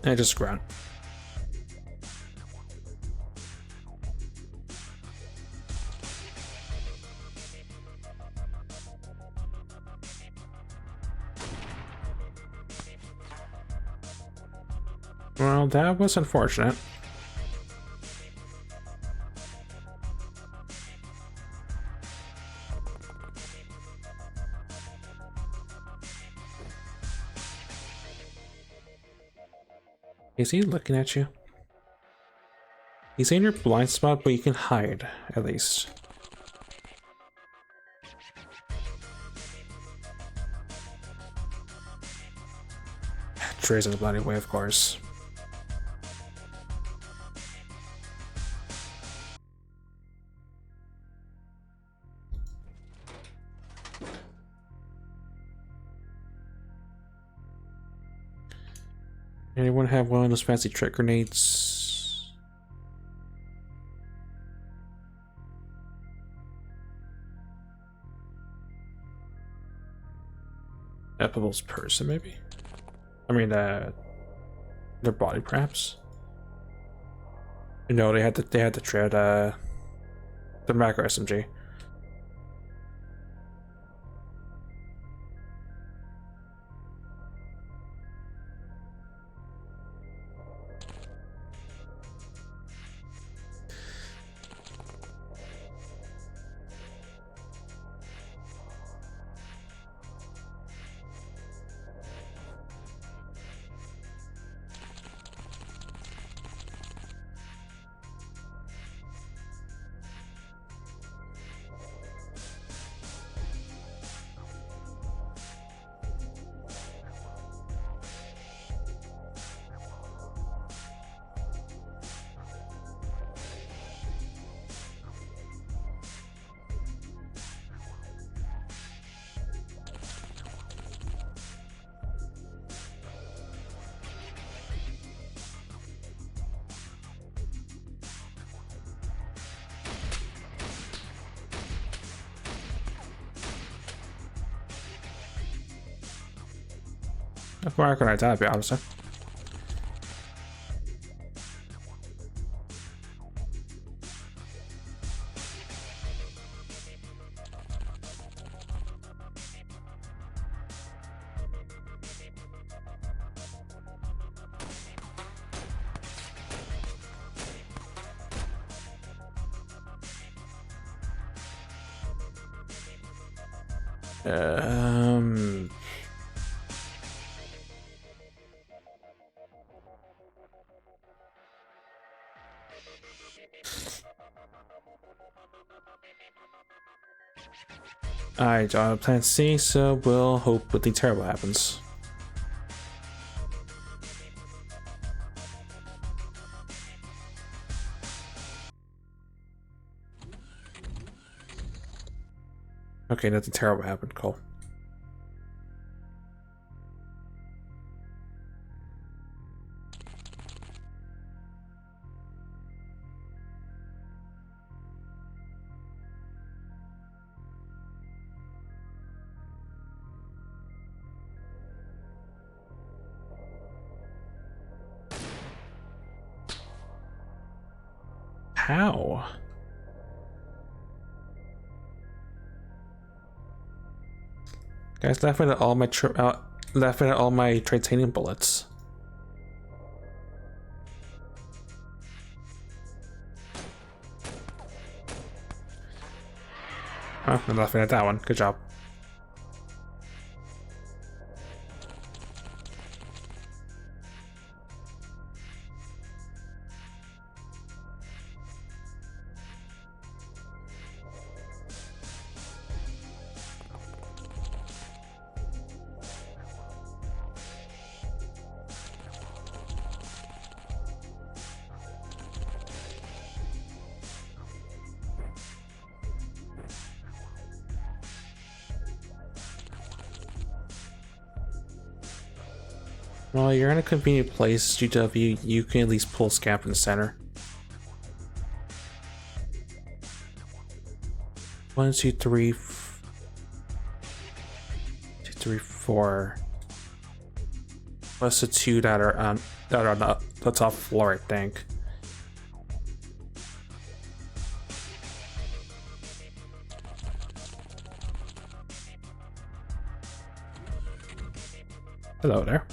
And just grunt. Well, that was unfortunate. Is he looking at you? He's in your blind spot, but you can hide, at least. Trey's in the blinding way, of course. Anyone have one of those fancy trick grenades? Epible's person, maybe? I mean, their body, perhaps? No, they had to tread, the macro SMG. Where can I die, to be honest? Um. I don't have plan C, so we'll hope nothing terrible happens. Okay, nothing terrible happened. Cool. How? Guys, laughing at all my laughing at all my titanium bullets. Oh, I'm laughing at that one. Good job. Well, you're in a convenient place, GW. You can at least pull Scamp in the center. 1, 2, 3, 2, 3, 4. Plus the 2 that are on the top floor, I think. Hello there.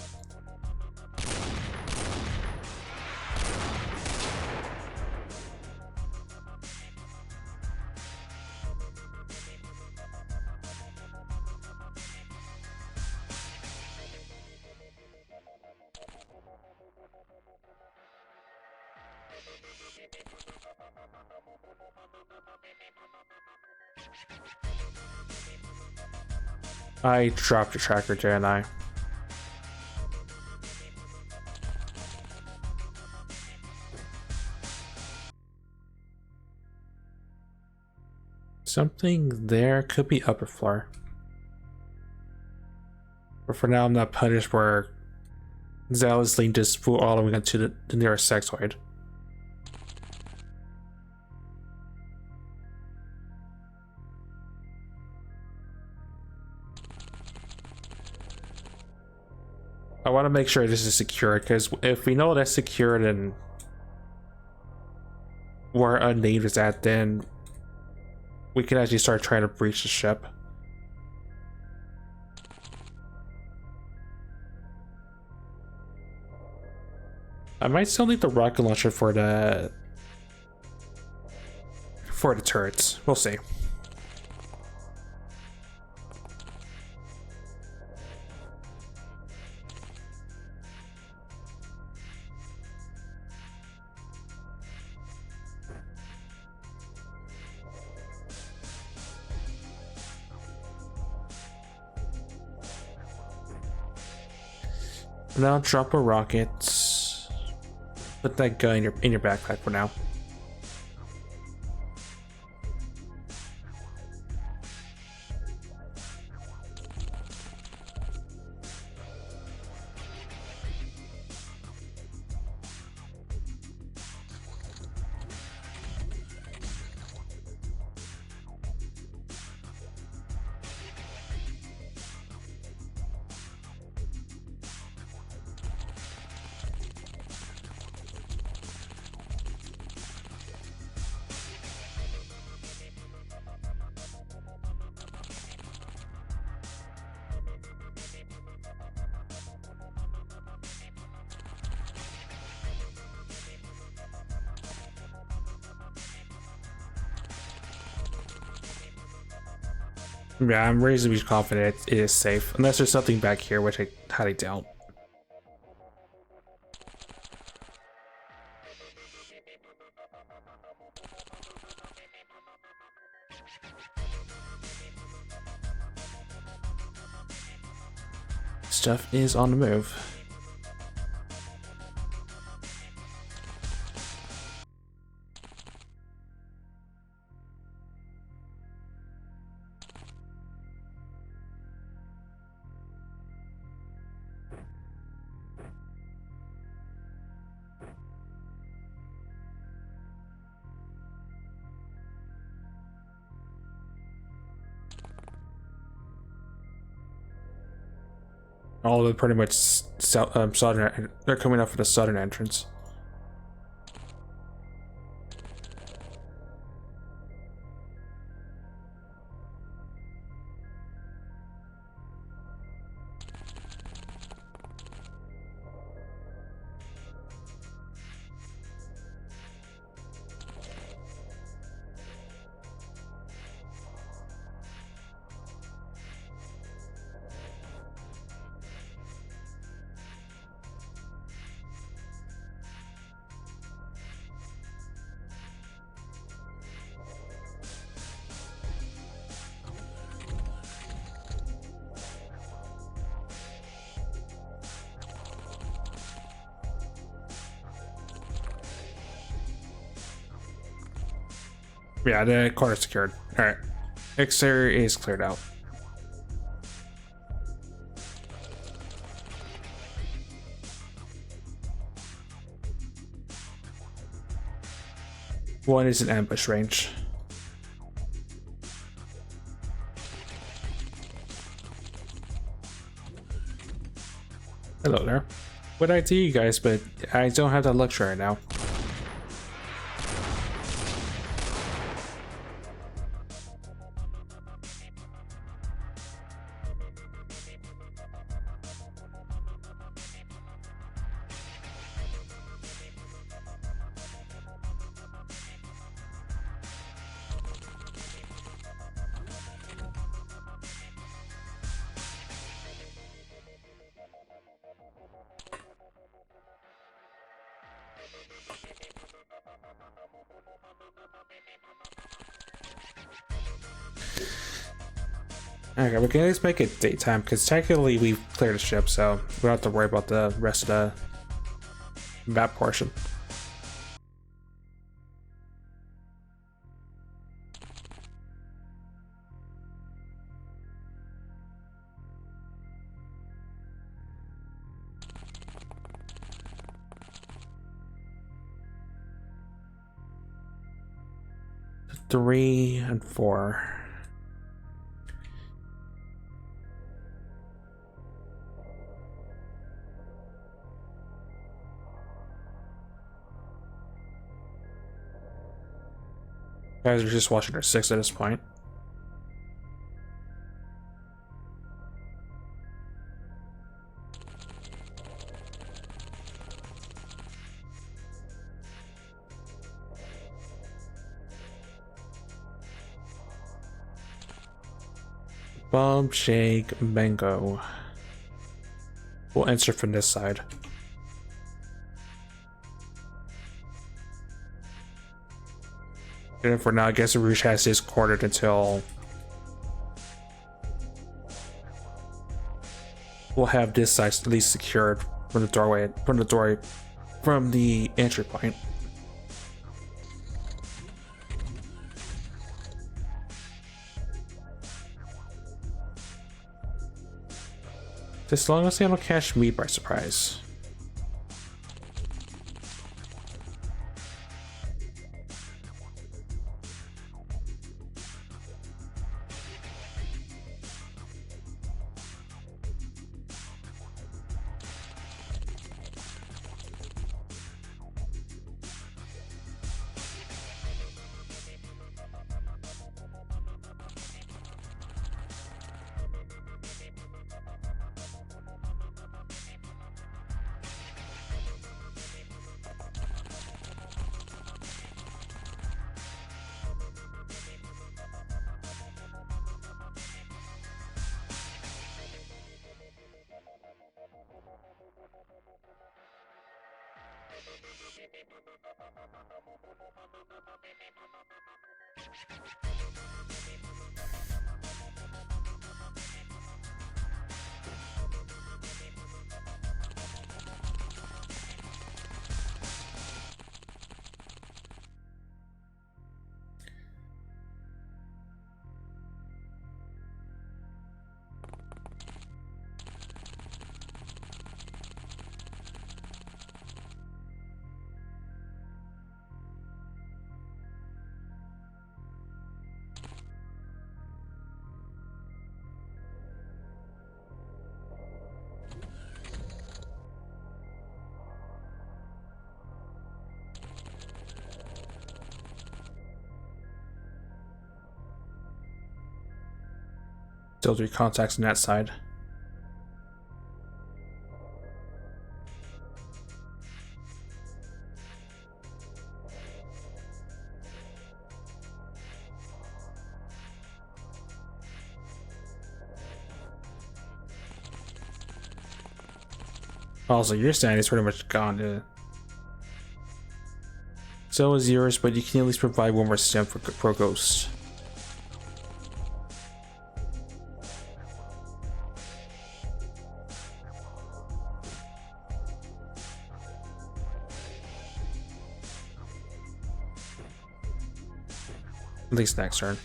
I dropped your tracker, didn't I? Something there could be upper floor. But for now, I'm not punished where zealously just following it to the nearest sectoid. I want to make sure this is secure, because if we know that's secure, then where Unnamed is at, then we can actually start trying to breach the ship. I might still need the rocket launcher for the turrets. We'll see. Now drop a rocket. Put that gun in your backpack for now. Yeah, I'm reasonably confident it is safe, unless there's something back here, which I highly doubt. Stuff is on the move. All of them pretty much southern. They're coming up for the southern entrance. Yeah, the corner's secured. Alright. Exterior is cleared out. One is in ambush range. Hello there. Would I do you guys, but I don't have that luxury right now. Okay, we can at least make it daytime, because technically we've cleared the ship, so we don't have to worry about the rest of the map portion. 3 and 4. Guys are just watching our 6 at this point. Bomb, shake, mango. We'll answer from this side. And for now, I guess Rouge has his quartered until we'll have this side at least secured from the doorway, from the entry point. As long as they don't catch me by surprise. Still 3 contacts on that side. Also, your stand is pretty much gone. So is yours, but you can at least provide one more stem for Pro Ghost. At least next turn.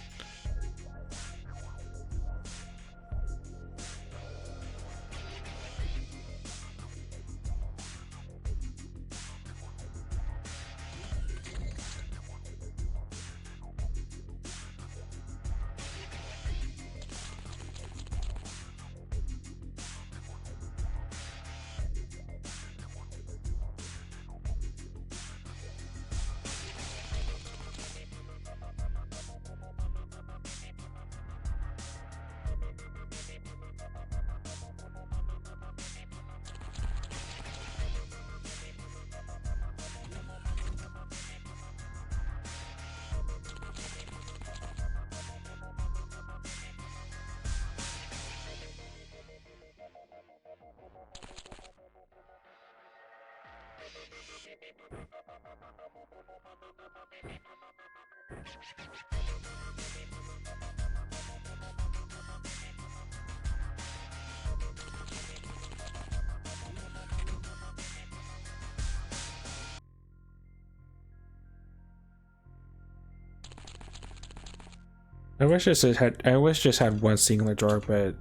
I wish just had one singular door, but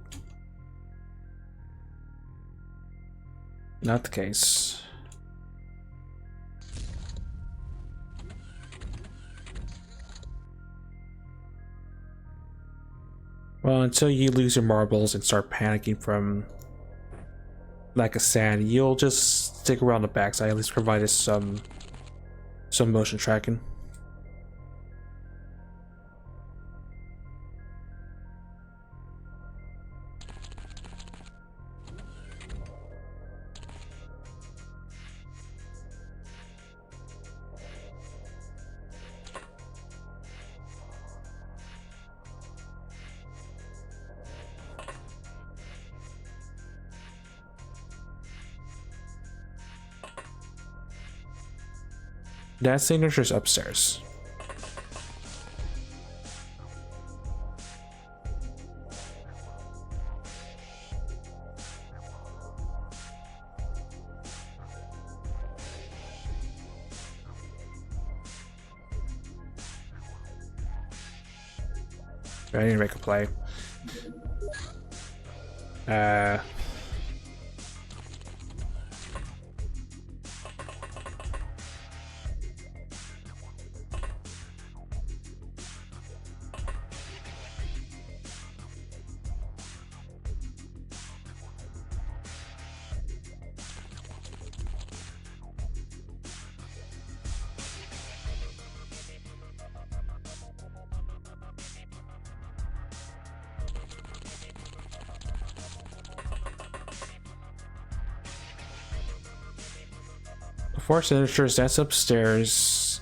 not the case. Well, until you lose your marbles and start panicking from lack of sand, you'll just stick around the backside. At least provide us some motion tracking. That signature's upstairs. I need to make a play. The four signatures, that's upstairs.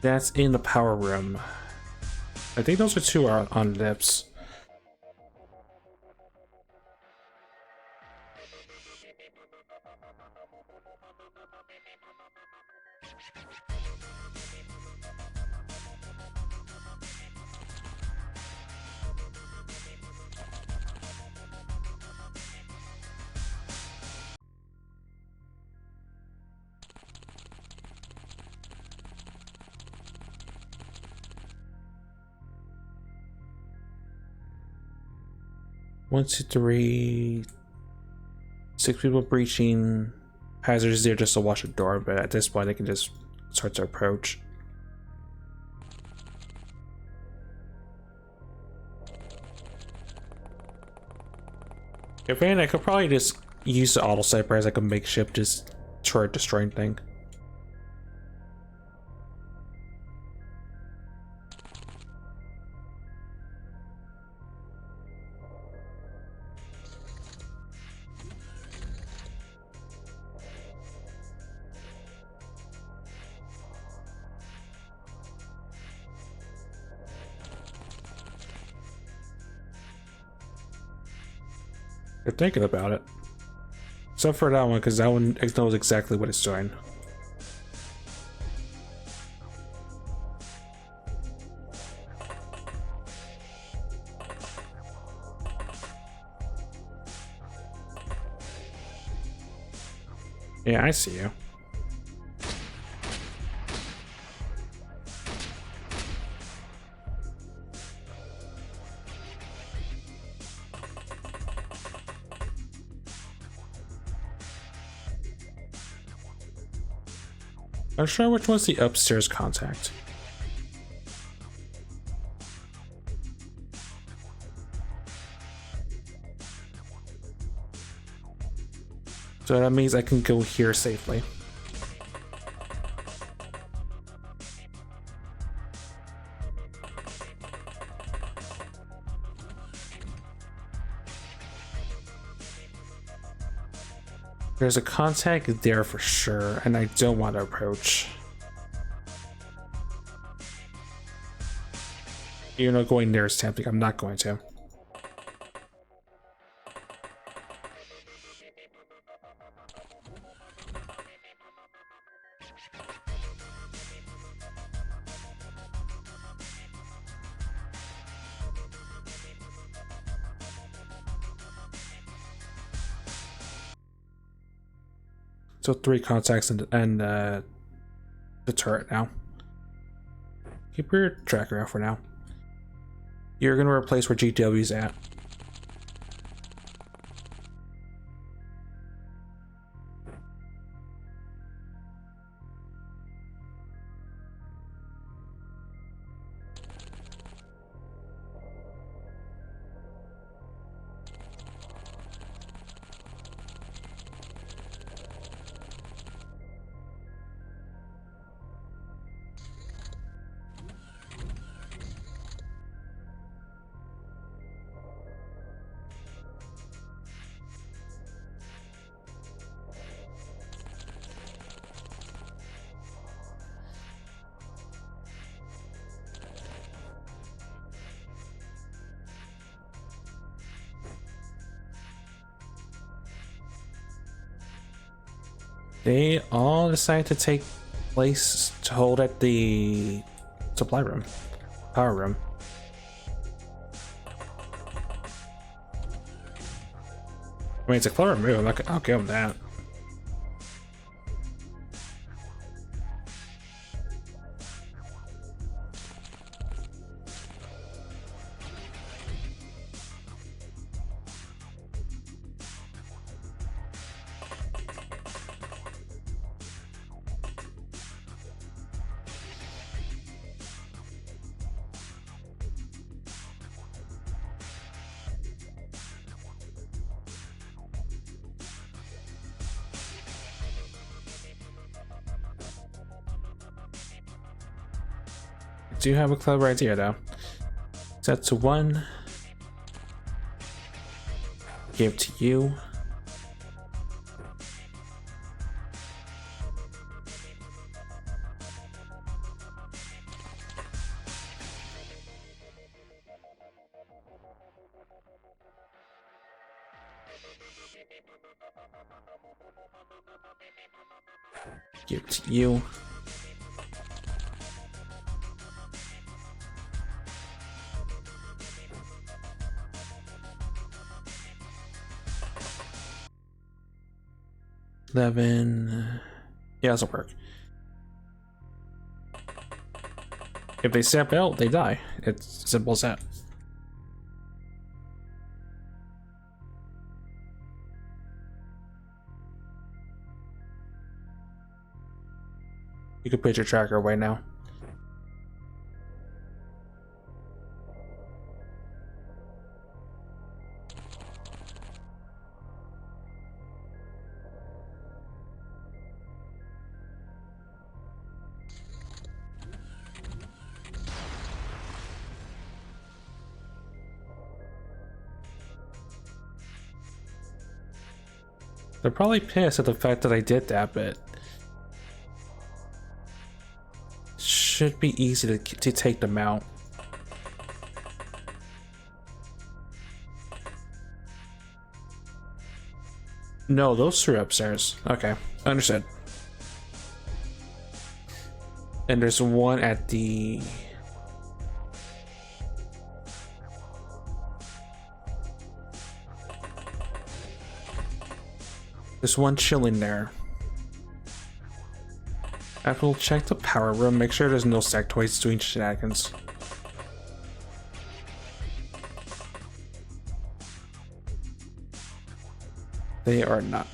That's in the power room. I think those are two are on lips. One, two, three, 6 people breaching. Hazards there just to watch the door, but at this point they can just start to approach. If anything, I could probably just use the auto sniper as like a makeshift just turret destroying thing. You're thinking about it. Except for that one, because that one knows exactly what it's doing. Yeah, I see you. I'm sure which one's the upstairs contact. So that means I can go here safely. There's a contact there for sure, and I don't want to approach. Even though going there is tempting, I'm not going to. So 3 contacts and the turret now. Keep your tracker out for now. You're gonna replace where GW's at. They all decided to take place to hold at the supply room, power room. I mean, it's a clever move. I'll give them that. I do have a clever idea though. Set to 1. Give to you. Give to you. $11. Yeah, this'll work. If they step out, they die. It's as simple as that. You can put your tracker away now. They're probably pissed at the fact that I did that, but should be easy to take them out. No, those 3 upstairs. Okay, understood. And there's one at the... There's one chilling there. I will check the power room, make sure there's no sectoids doing shenanigans. They are not.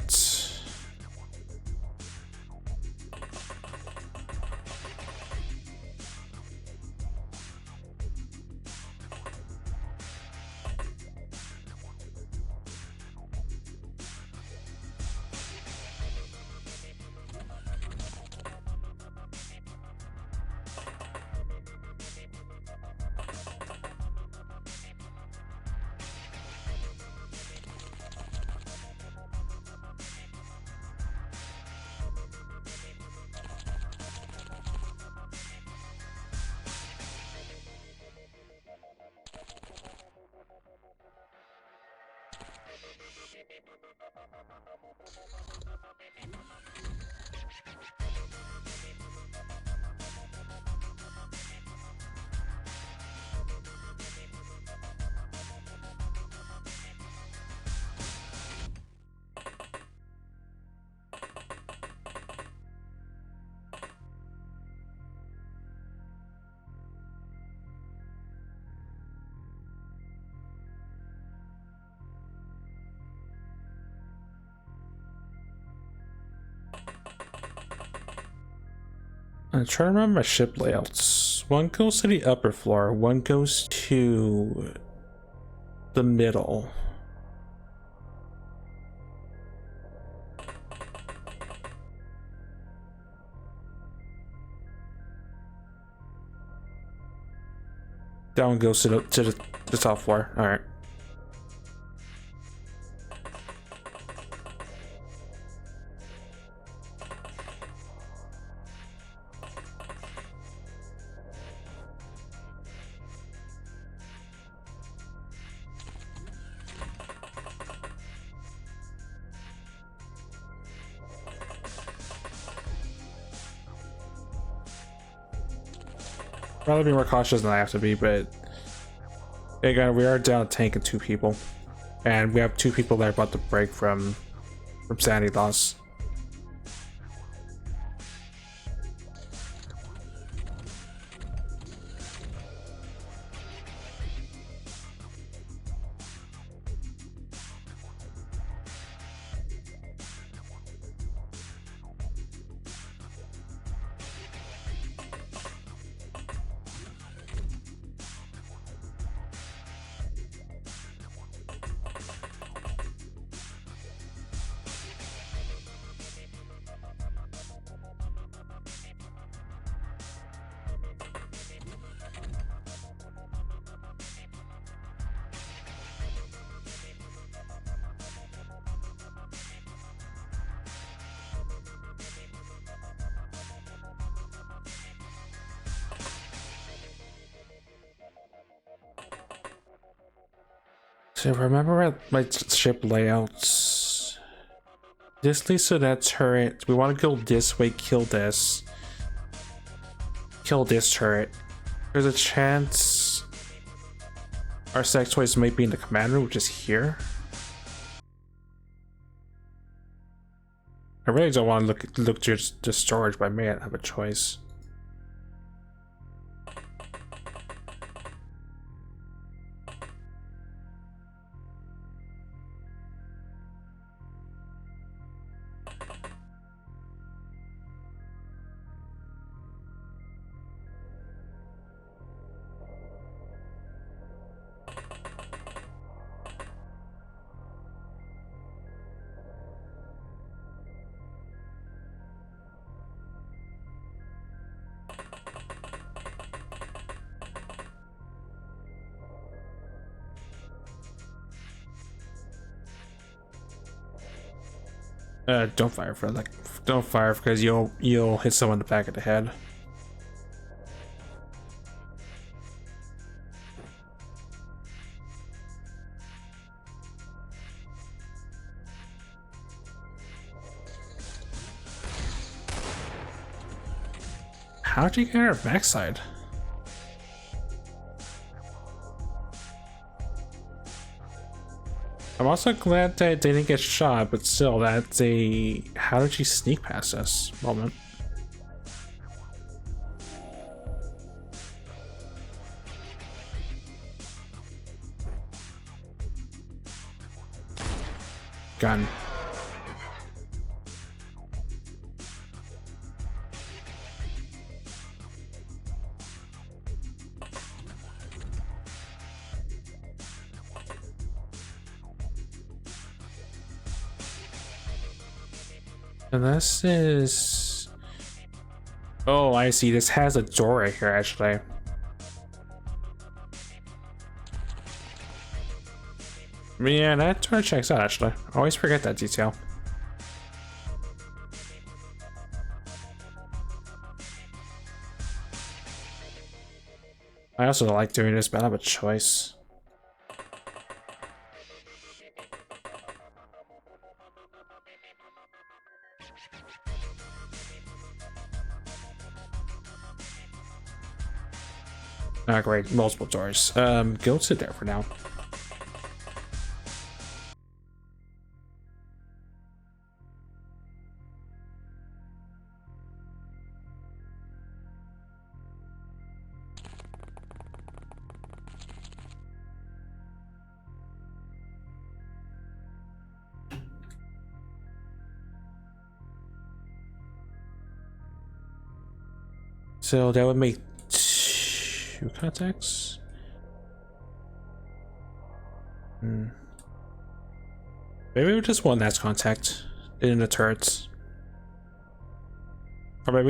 I'm trying to remember my ship layouts. One goes to the upper floor, one goes to the middle. That one goes to the top floor. All right. Rather be more cautious than I have to be, but again, we are down a tank and 2 people, and we have 2 people that are about to break from sanity loss. So remember my ship layouts. This leads to that turret. We want to go this way, kill this. Kill this turret. There's a chance our sectoids might be in the command room, which is here. I really don't want to look to the storage, but I may not have a choice. Don't fire for like, don't fire because you'll hit someone in the back of the head. How'd you get her backside? I'm also glad that they didn't get shot, but still, that's a how did she sneak past us moment. Gun. And this is... Oh, I see. This has a door right here, actually. Yeah, that door checks out, actually. I always forget that detail. I also like doing this, but I don't have a choice. Ah, great. Multiple doors. Go sit there for now. So that would make 2 contacts. Maybe just one last contact in the turrets, or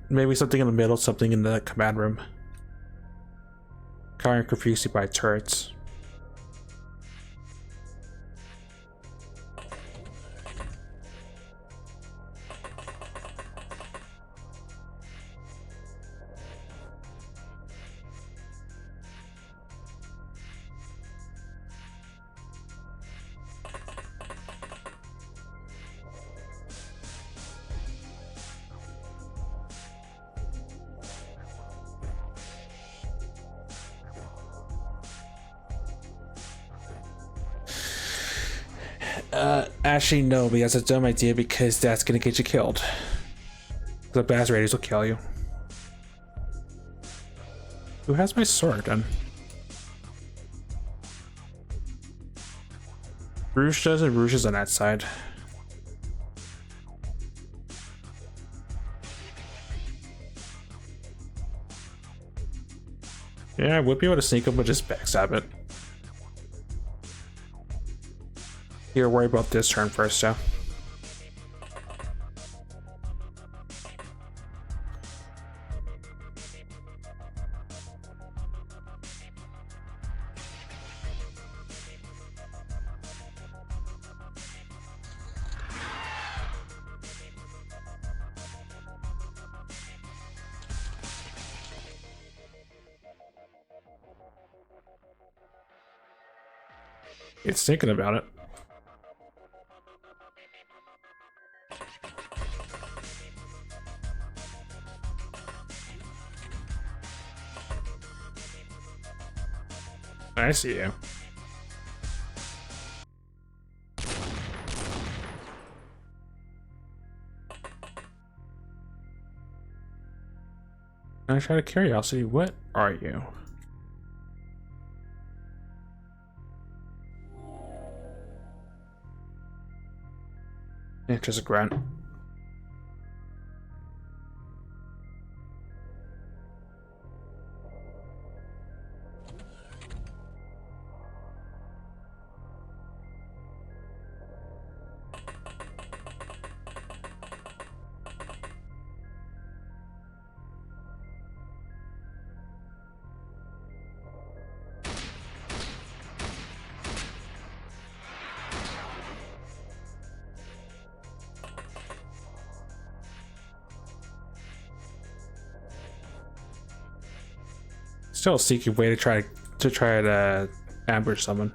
maybe something in the middle, something in the command room. Kind of confused by turrets. Actually, no, because it's a dumb idea because that's gonna get you killed. The blast radius will kill you. Who has my sword then? Rouge does, and Rouge is on that side. Yeah, I would be able to sneak him, but just backstab it. Here, worry about this turn first, though. It's thinking about it. I see you. I try to curiosity. What are you? Just a grunt. Still a sneaky way to try to ambush someone.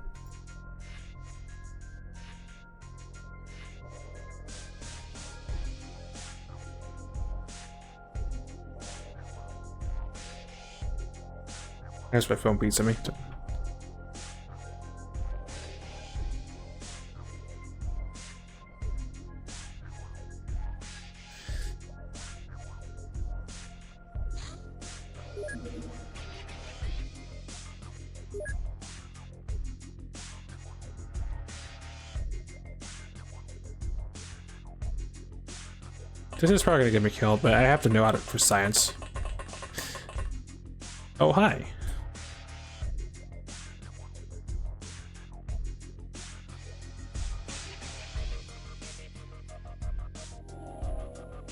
There's my phone beats at me. This is probably gonna get me killed, but I have to know how to for science. Oh, hi.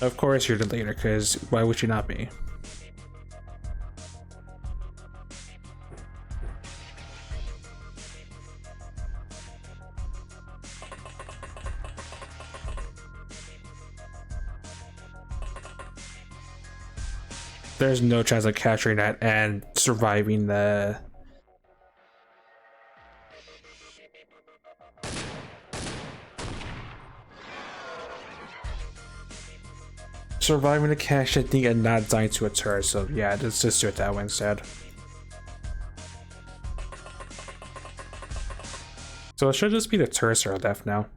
Of course you're the leader, because why would you not be? There's no chance of capturing that and surviving the... Surviving the cache, I think, and not dying to a turret, so yeah, let's just do it that way instead. So it should just be the turrets that are left now.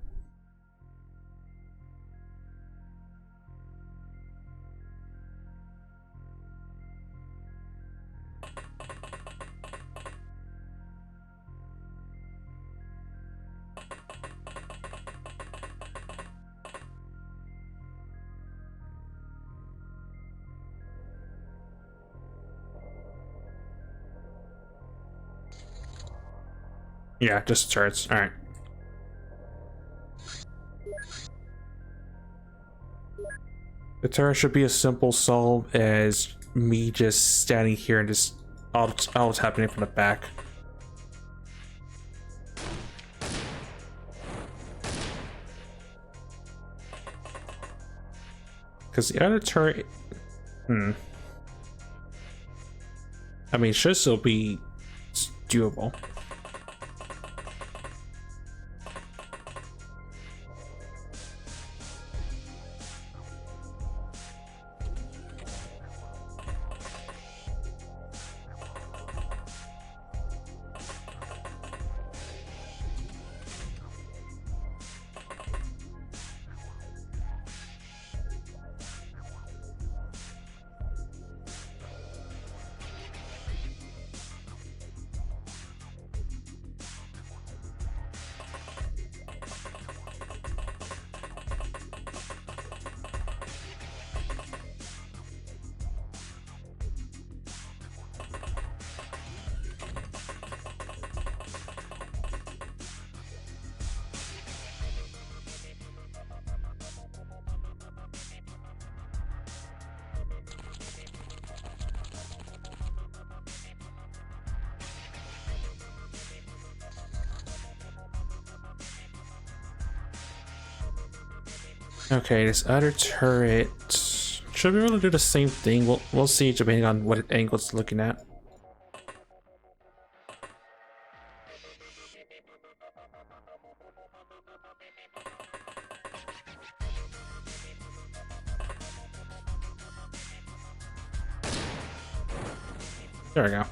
Yeah, just turrets. Alright. The turret should be a simple solve as me just standing here and just all what's happening from the back. Because the other turret... I mean, it should still be doable. Okay, this other turret should be able to do the same thing. We'll see depending on what angle it's looking at. There we go.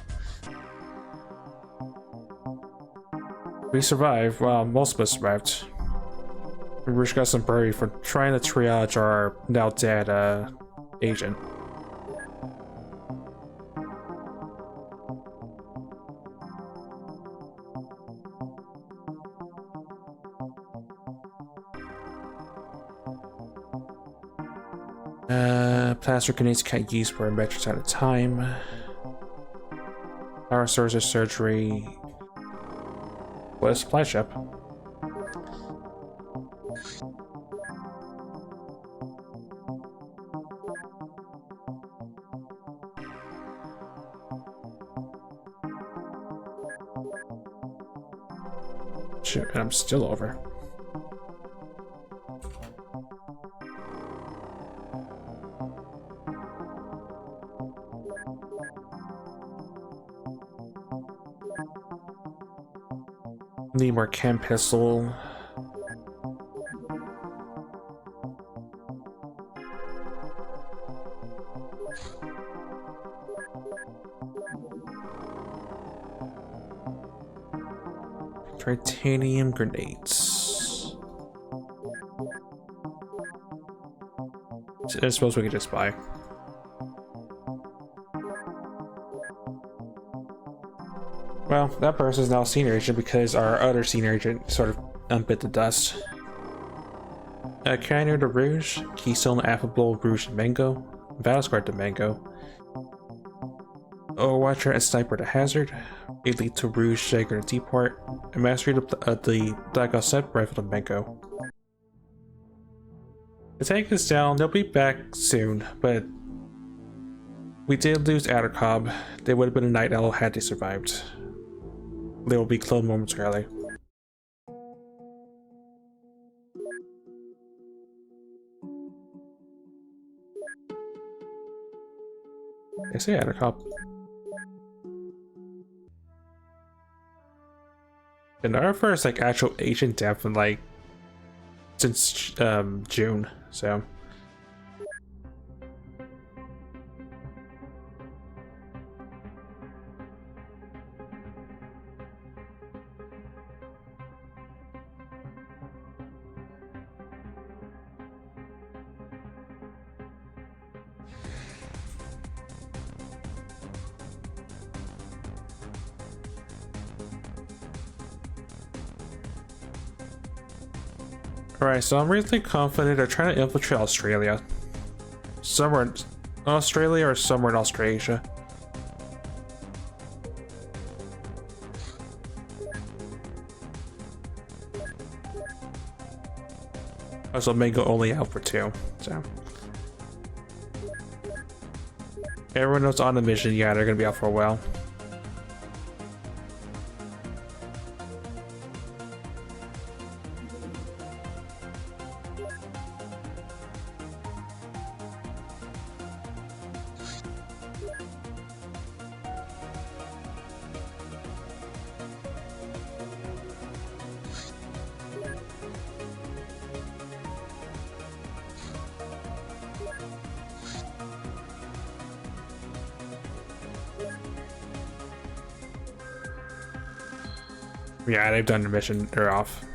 We survived. Well, most of us survived. We just got some birdie for trying to triage our now dead agent. Plaster grenades can't use for metrics at a time. Power source of surgery. What a supply ship. Shit, and I'm still over. Need more chem pistol. Titanium grenades. I suppose we could just buy. Well, that person is now a senior agent because our other senior agent sort of unbit the dust. Canyon de Rouge, Keystone, Affable, Rouge, and Mango, Battlescar to Mango, Overwatcher and Sniper to Hazard, Elite to Rouge, Jagger to Deport, and Mastery to the Black Ops Set Rifle to Mango. To take this down, they'll be back soon, but we did lose Addercobb. They would have been a Night Owl had they survived. They will be cloned momentarily. I say Addercobb. And our first like actual agent death in like since June, so. Alright, so I'm really confident they're trying to infiltrate Australia. Somewhere in Australia or somewhere in Australasia. Also, Mango only out for 2, so. Everyone that's on the mission, yeah, they're gonna be out for a while. Yeah, they've done the mission. They're off.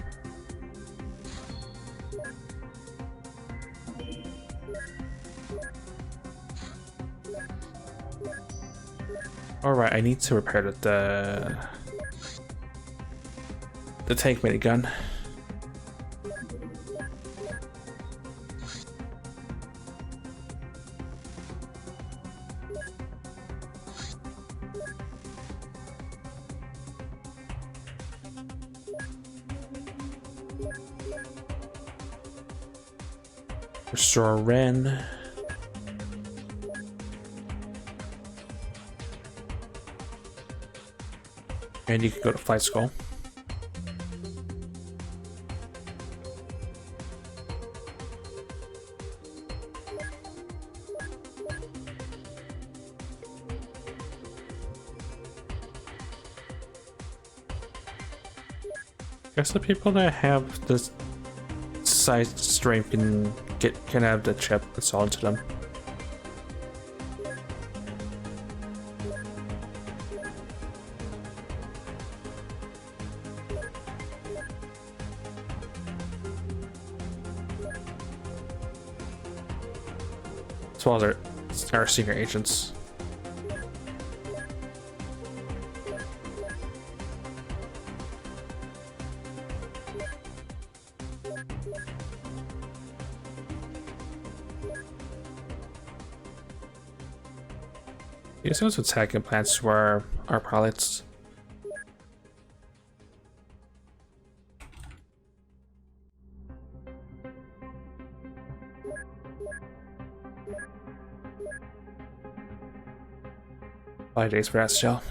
Alright, I need to repair the tank minigun. Restore Ren. And you can go to Flight School. Guess the people that have this size strength can have the chip installed into them. As well as our senior agents. These ones attacking plants to our pilots. Five days for that shell.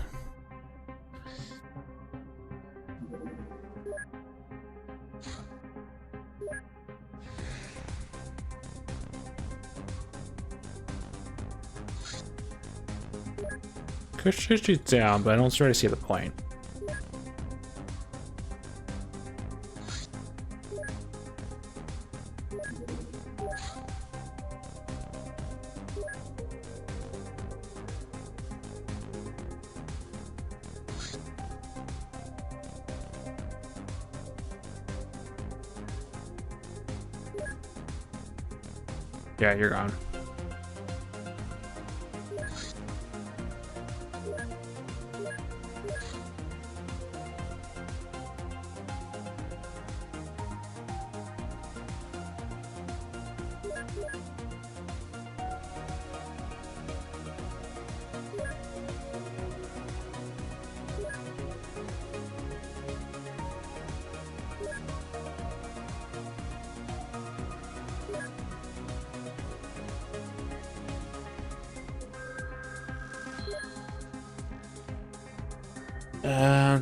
Could shoot you down, but I don't really see the point. Yeah, you're gone.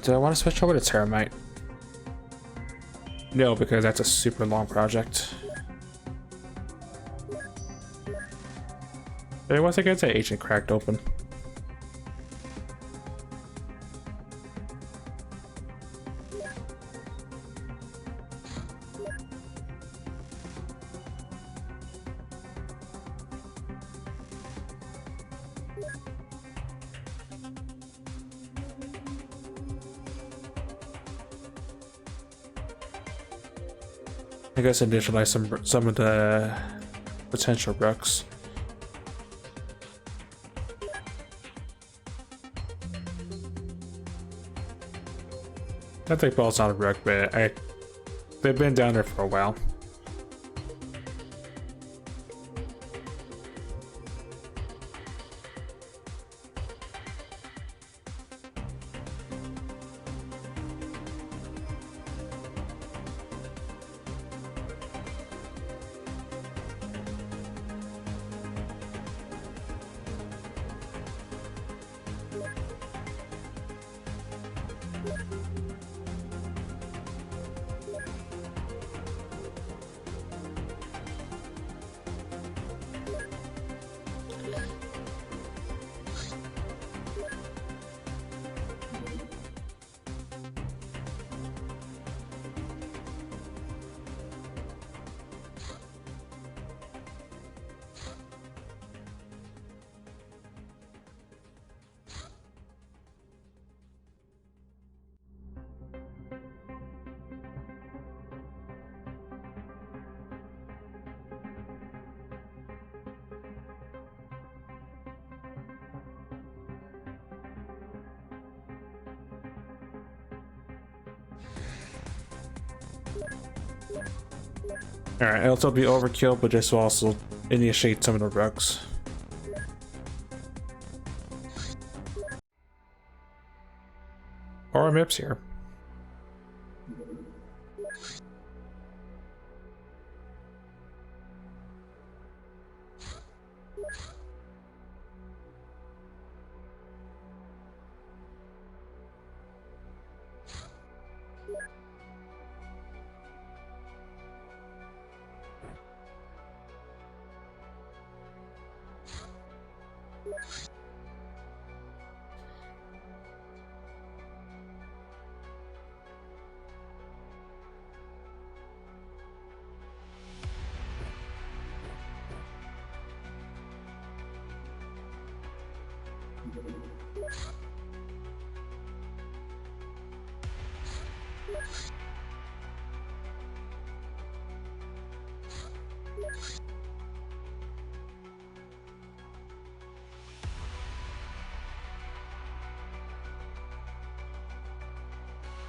Do I want to switch over to Terramite? No, because that's a super long project. But once I get that agent cracked open. I guess initialize some of the potential rooks. I think Ball's not a rook, but they've been down there for a while. Alright, it'll still be overkill, but this will also initiate some of the rooks. Or Mips here.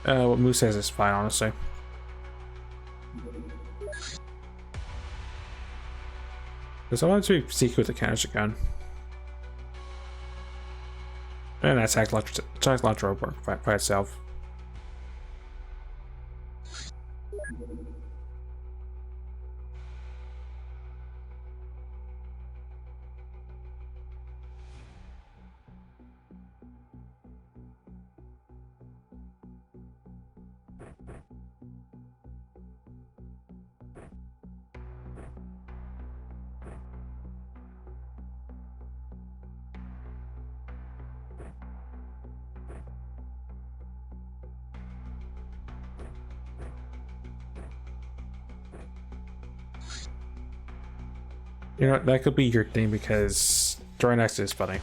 What Moose says is fine, honestly. Because I want to be sneaky with the counter gun. And attack launcher will work by itself. You know, that could be your thing because Drynex is funny.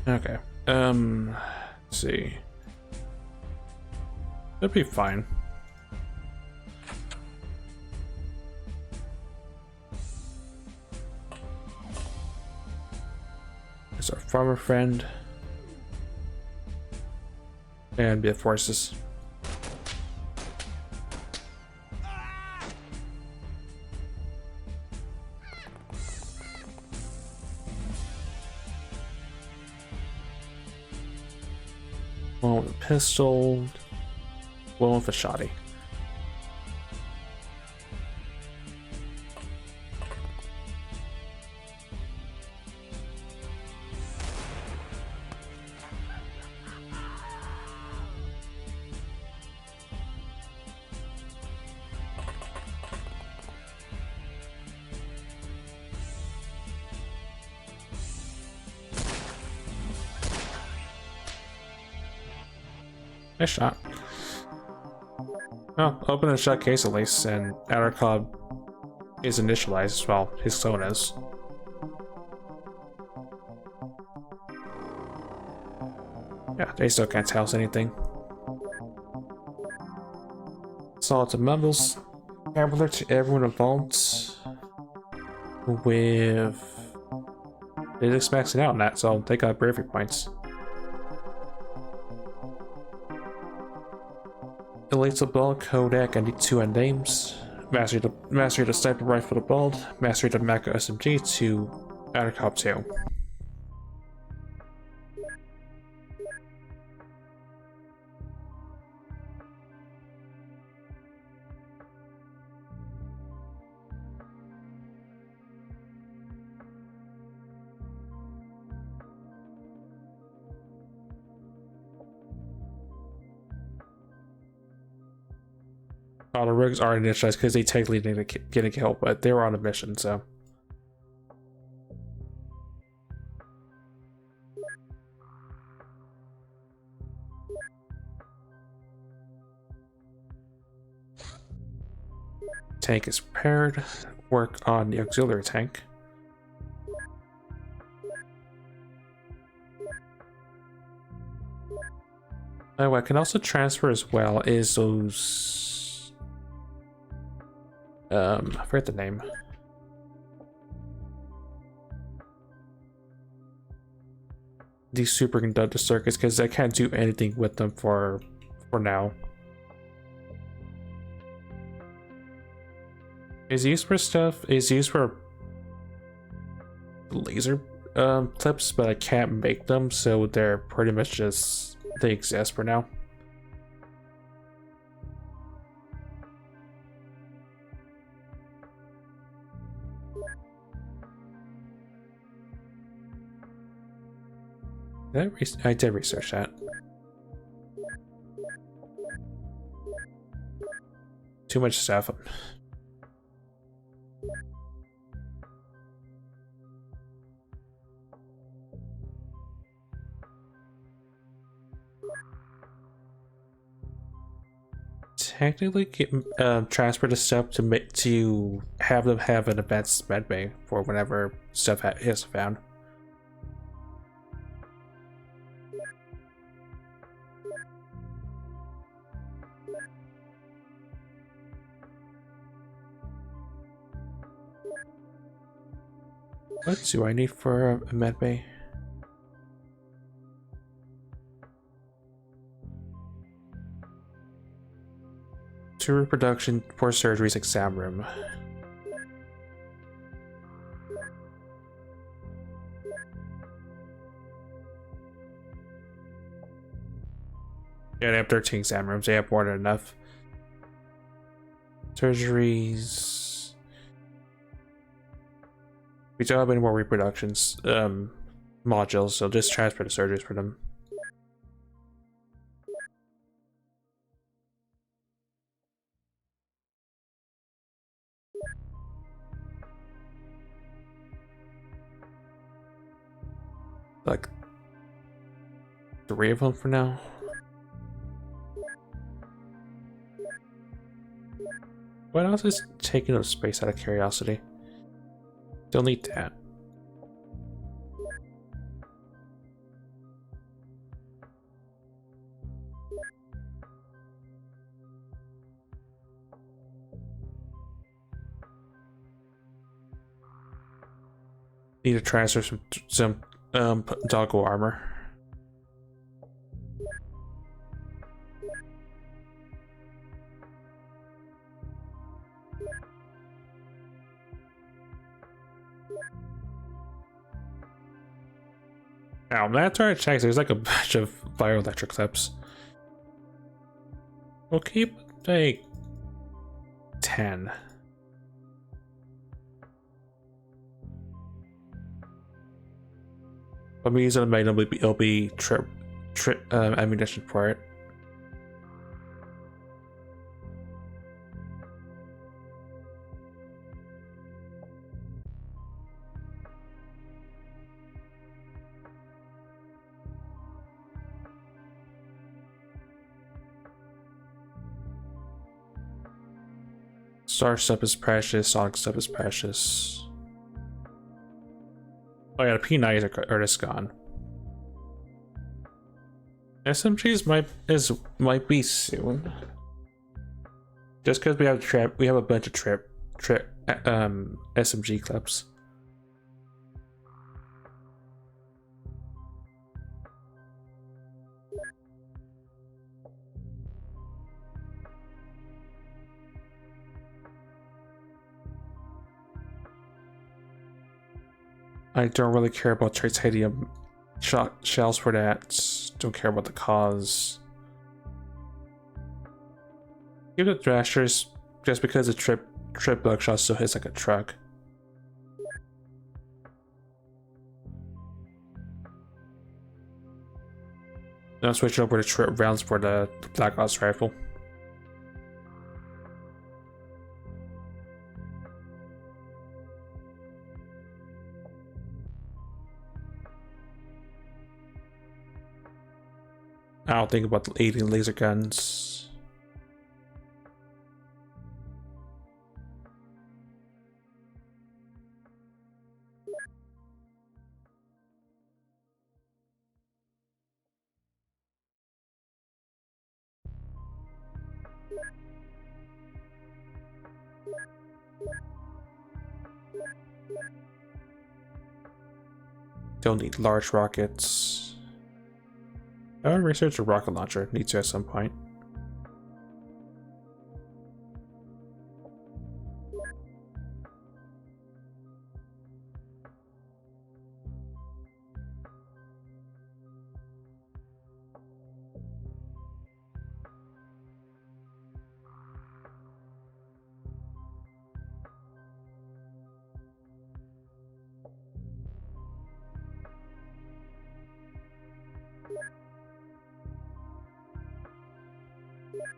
Okay. Let's see. That'd be fine. There's our farmer friend. And BF forces. One with a pistol, one with a shotty. Nice shot. Oh, open and shut case at least, and outer club is initialized as well. His clone is. Yeah, they still can't tell us anything. Solid to Mumbles. Gambler to everyone involved with Felix maxing out on that, so they got bravery points. Elite the Bald, Kodak, and 2 end names. Mastery the Sniper Rifle to Bald. Mastery the Mako SMG to Outer Cop 2. All the rigs are initialized because they technically need to get a kill, but they were on a mission, so. Tank is prepared. Work on the auxiliary tank. Oh, what I can also transfer as well is those. I forget the name. these superconductor circuits because I can't do anything with them for now. Is used for stuff. Is used for laser clips, but I can't make them, so they're pretty much just they exist for now. I did research that. Too much stuff. Technically, transfer the stuff to have them have an advanced med bay for whenever stuff is found. What do I need for a med bay? To reproduction for surgery's exam room. Yeah, they have 13 exam rooms. They have more than enough. Surgeries. We don't have any more reproductions modules, so just transfer the surgeries for them. Like 3 of them for now. What else is taking up space out of curiosity? Don't need that. Need to transfer some doggo armor. Now, that's where I checked. There's like a bunch of bioelectric clips. We'll keep like 10. But me using a magnum, it'll be trip ammunition for it. Star stuff is precious, Sonic stuff is precious. Oh yeah, the P90s are just gone. SMGs might be soon. Just because we have a bunch of SMG clips. I don't really care about titanium shells for that. Don't care about the cause. Give the thrashers just because the trip buckshot still hits like a truck. Now switching over to trip rounds for the Black Ops rifle. I don't think about the 80 laser guns. Don't need large rockets. I would research a rocket launcher. Need to at some point.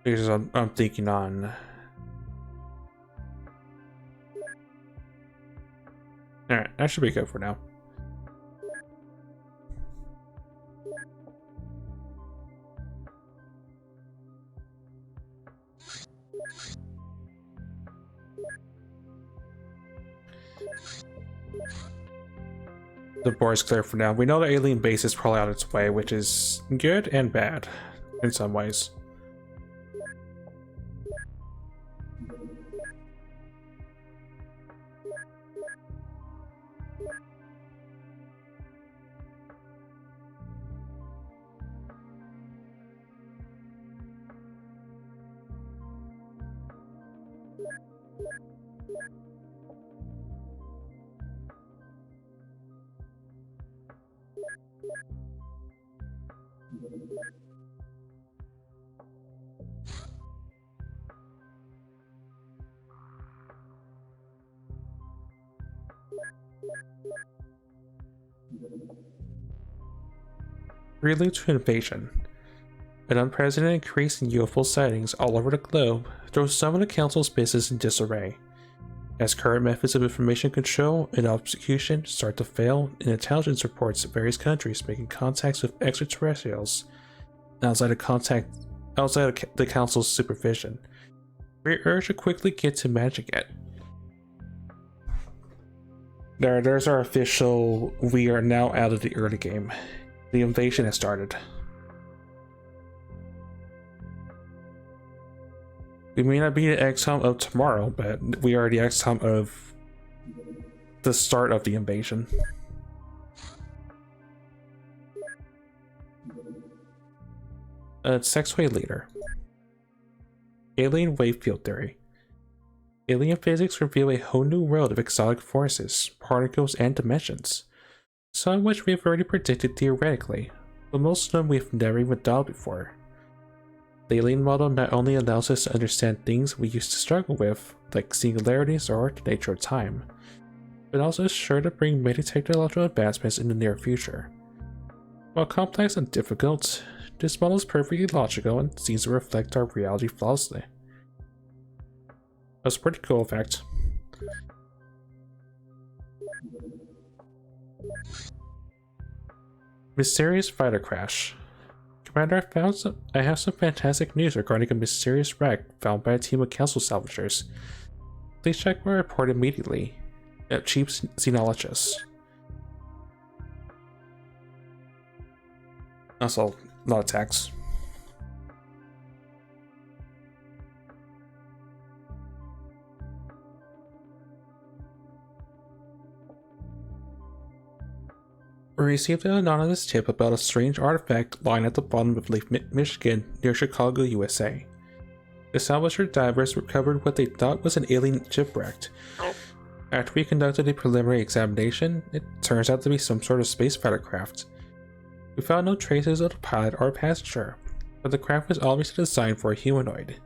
Because I'm thinking on. Alright, that should be good for now. The board is clear for now. We know the alien base is probably on its way, which is good and bad in some ways. Prelude to invasion. An unprecedented increase in UFO sightings all over the globe throws some of the Council's business in disarray. As current methods of information control and execution start to fail, and intelligence reports of various countries making contacts with extraterrestrials outside of the Council's supervision, we urge to quickly get to managing it. There's our official. We are now out of the early game. The invasion has started. We may not be the XCOM of tomorrow, but we are the XCOM of the start of the invasion. Sexway leader. Alien wave field theory. Alien physics reveal a whole new world of exotic forces, particles, and dimensions. Some of which we have already predicted theoretically, but most of them we have never even thought before. The alien model not only allows us to understand things we used to struggle with, like singularities or the nature of time, but also is sure to bring many technological advancements in the near future. While complex and difficult, this model is perfectly logical and seems to reflect our reality flawlessly. That's a pretty cool fact. Mysterious fighter crash. Commander, I have some fantastic news regarding a mysterious wreck found by a team of council salvagers. Please check my report immediately. Chief Xenologist. That's a lot of text. We received an anonymous tip about a strange artifact lying at the bottom of Lake Michigan near Chicago, USA. The salvager divers recovered what they thought was an alien shipwreck. After we conducted a preliminary examination, it turns out to be some sort of space fighter craft. We found no traces of the pilot or passenger, but the craft was obviously designed for a humanoid.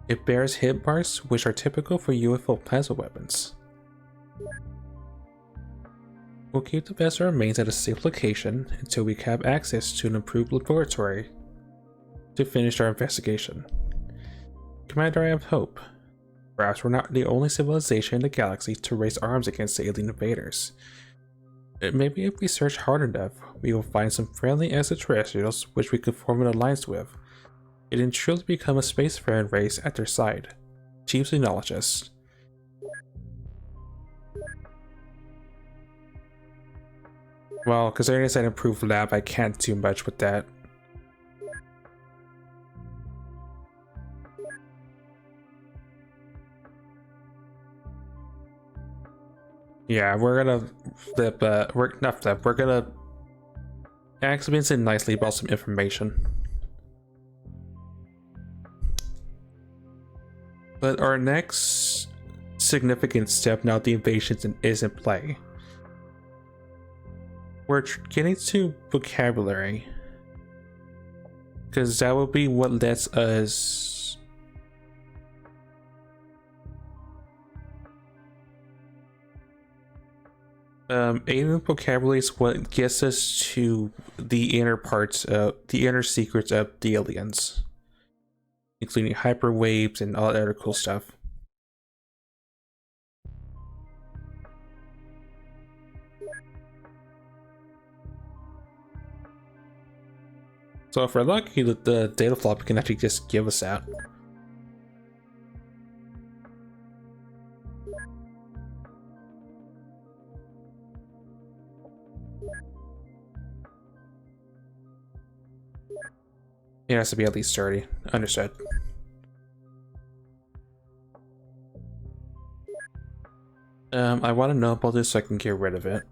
It bears hit marks which are typical for UFO plasma weapons. We'll keep the vessel remains at a safe location until we have access to an improved laboratory to finish our investigation. Commander, I have hope. Perhaps we're not the only civilization in the galaxy to raise arms against the alien invaders. Maybe if we search hard enough, we will find some friendly extraterrestrials which we could form an alliance with, and then truly become a spacefaring race at their side. Chief Xenologist. Well, considering it's an improved lab, I can't do much with that. Yeah, we're gonna flip, we're gonna explains it nicely about some information. But our next significant step now the invasion is in play. We're getting to vocabulary, because that will be what lets us alien vocabulary is what gets us to the inner parts of the inner secrets of the aliens, including hyperwaves and all that other cool stuff. So if we're lucky, the data floppy can actually just give us that. It has to be at least 30. Understood. I want to know about this so I can get rid of it.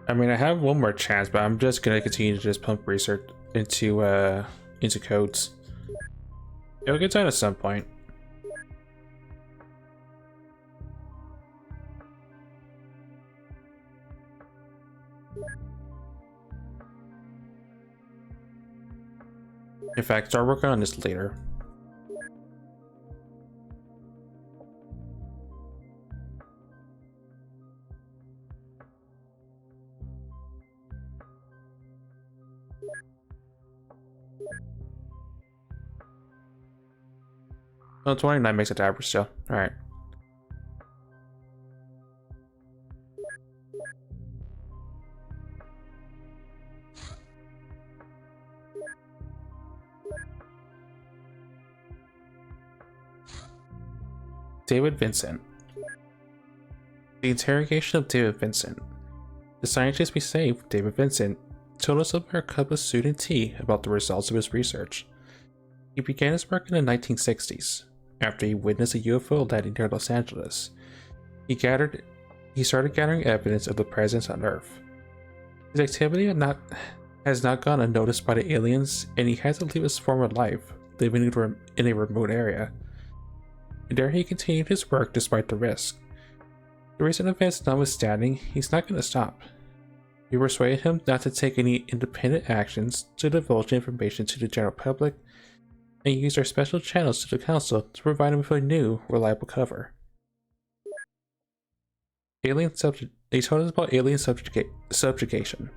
I mean, I have one more chance, but I'm just gonna continue to just pump research into codes. It'll get done at some point. In fact, start working on this later. Oh, 29 makes it average still. Alright. David Vincent. The interrogation of David Vincent. The scientist we saved, David Vincent, told us over a cup of student tea about the results of his research. He began his work in the 1960s, after he witnessed a UFO landing near Los Angeles. He started gathering evidence of the presence on Earth. His activity has not gone unnoticed by the aliens, and he had to leave his former life, living in a remote area. And there he continued his work despite the risk. The recent events notwithstanding, he's not going to stop. We persuaded him not to take any independent actions to divulge information to the general public, and used our special channels to the council to provide him with a new, reliable cover. They told us about alien subjugation.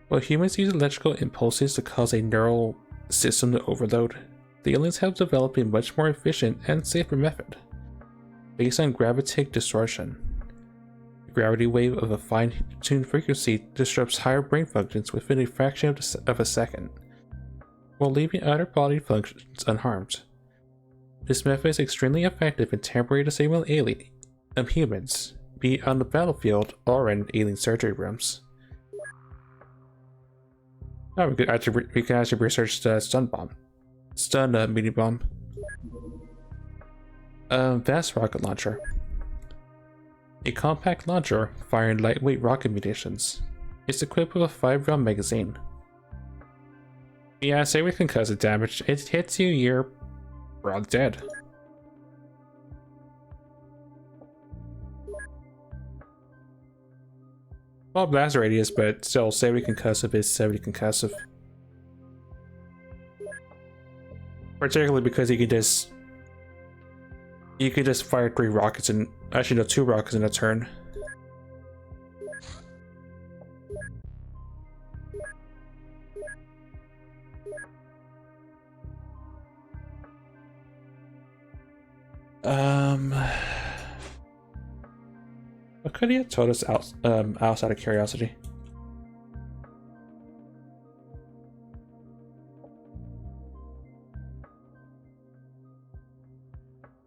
While humans use electrical impulses to cause a neural system to overload, the aliens have developed a much more efficient and safer method, based on gravitic distortion. The gravity wave of a fine-tuned frequency disrupts higher brain functions within a fraction of a second, while leaving other body functions unharmed. This method is extremely effective in temporarily disabling humans, be it on the battlefield or in alien surgery rooms. Oh, we can actually research the stun mini bomb. Vast rocket launcher. A compact launcher firing lightweight rocket munitions. It's equipped with a 5-round magazine. Yeah, say with concussive damage, it hits you, you're all dead. Well, blast radius, but still, 70 concussive is 70 concussive. Particularly because you can just fire 3 rockets and actually no 2 rockets in a turn. What could he have told us outside of curiosity?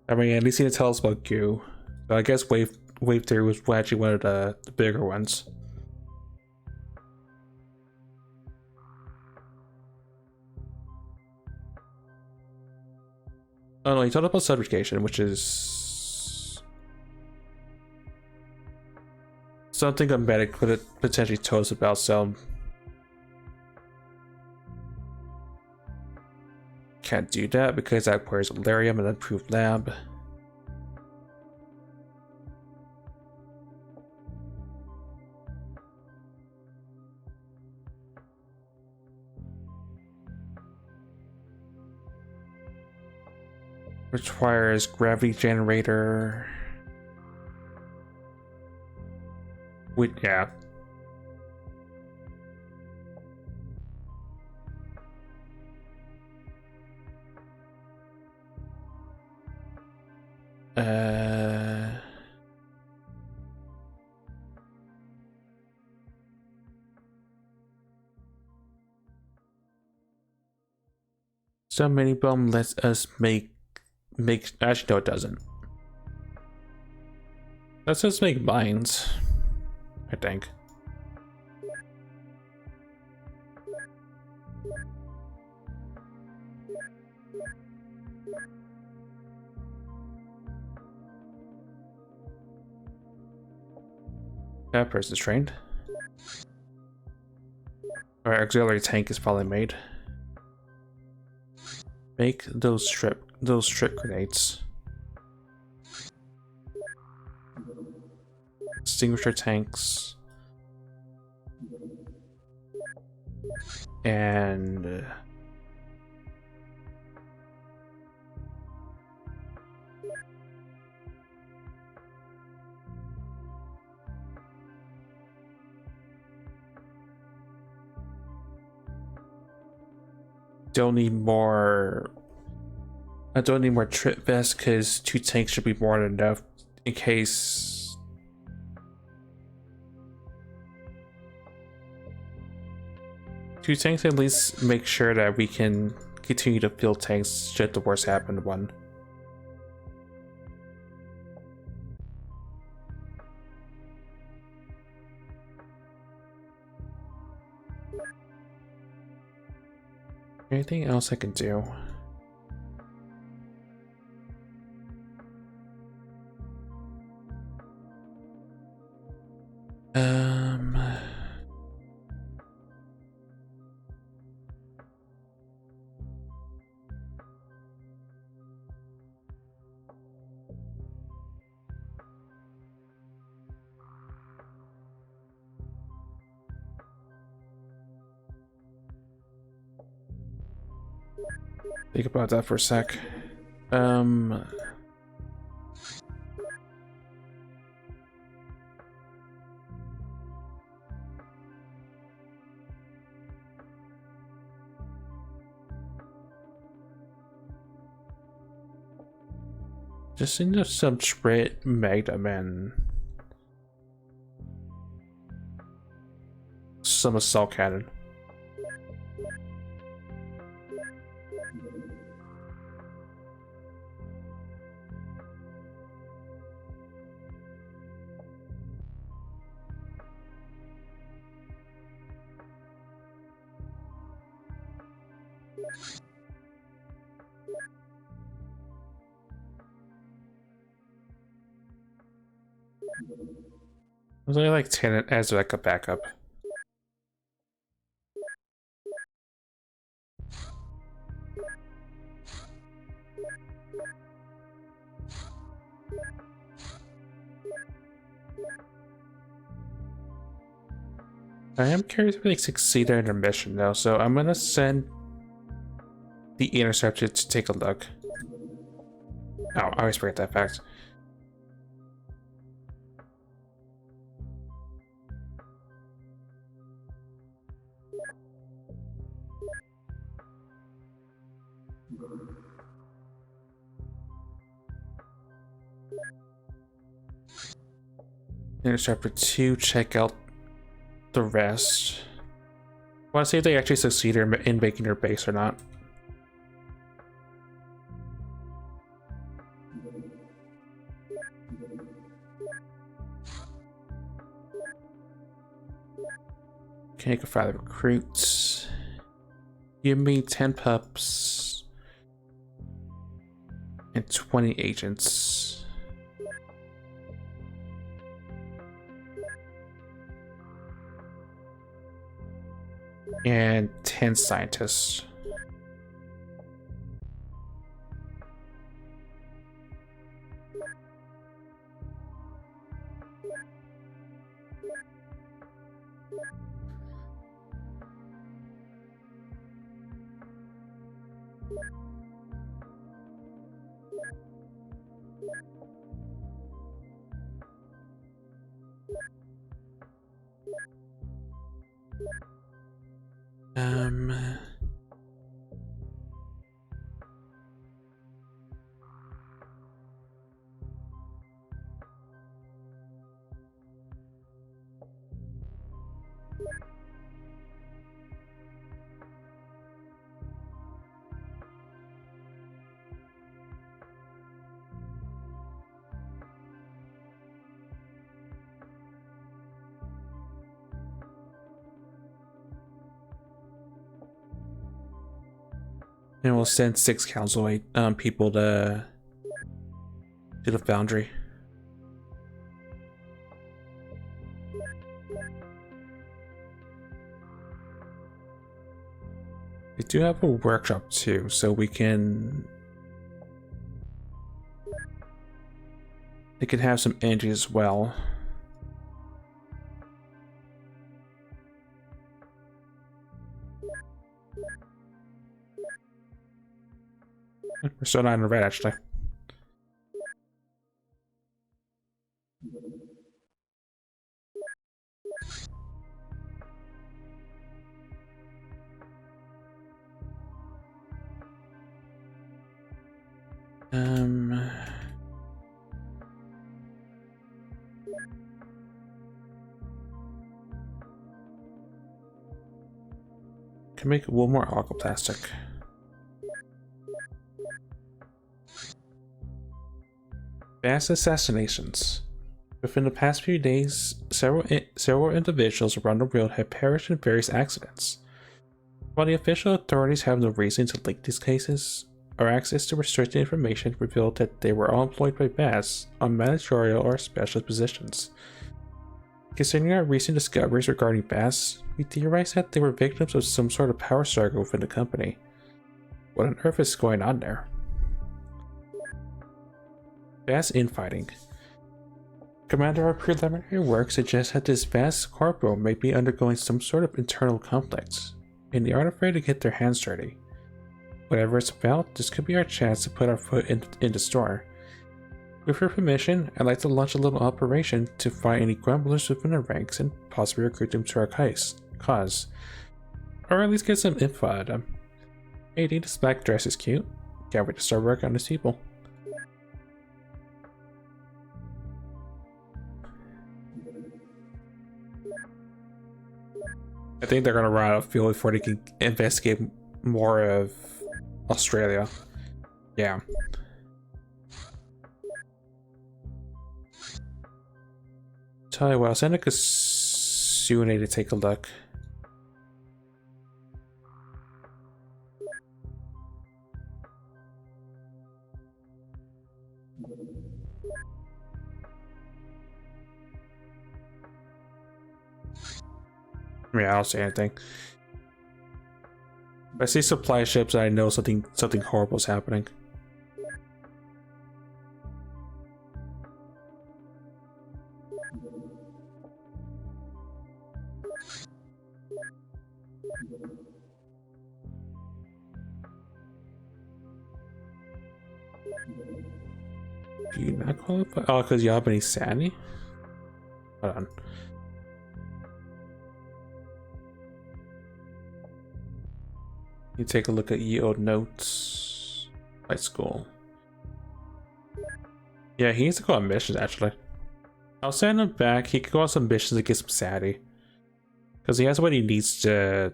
I mean, at least he didn't tell us about goo. So I guess wave theory was actually one of the bigger ones. Oh no, he told us about subjugation, which is something a medic could have potentially told us about. So can't do that because that requires Alarium and improved lab. Requires gravity generator. Yeah. So many bomb lets us make actually no it doesn't. Let's just make mines, I think. That person's trained. Our auxiliary tank is probably made. Make those strip grenades. Extinguisher tanks. And don't need more. I don't need more trip vests because 2 tanks should be more than enough in case. Two tanks at least make sure that we can continue to fill tanks should the worst happen to one. Anything else I can do? Think about that for a sec. Just into some straight Magnum and some assault cannon. There's only like 10 as like a backup. I am curious if they succeed in their mission though, so I'm gonna send the interceptor to take a look. Oh, I always forget that fact. Interceptor 2, check out the rest. I want to see if they actually succeed in making their base or not. Okay, you can fire the recruits. Give me 10 pups and 20 agents. And 10 scientists. Um, and we'll send 6 council people to the foundry. We do have a workshop too, so we can. They can have some energy as well. We're still not in the red, actually. Can make one more aquaplastic. Mass assassinations. Within the past few days, several individuals around the world have perished in various accidents. While the official authorities have no reason to link these cases, our access to restricted information revealed that they were all employed by BAS on managerial or specialist positions. Considering our recent discoveries regarding BAS, we theorized that they were victims of some sort of power struggle within the company. What on earth is going on there? BAS infighting. Commander, our preliminary work suggests that this BAS corporal may be undergoing some sort of internal conflict, and they aren't afraid to get their hands dirty. Whatever it's about, this could be our chance to put our foot in the store. With your permission, I'd like to launch a little operation to find any grumblers within our ranks and possibly recruit them to our cause. Or at least get some info out of them. Hey, this black dress is cute. Can't wait to start working on these people. I think they're gonna run out of fuel before they can investigate more of Australia. Yeah. Tell you what, I'll send a Kasune to take a look. Yeah, I don't see anything. If I see supply ships, I know something horrible is happening. Do you not qualify? Oh, because you have any sanity? Hold on. You take a look at yield notes. High school. Yeah, he needs to go on missions actually. I'll send him back. He could go on some missions to get some sanity. Because he has what he needs to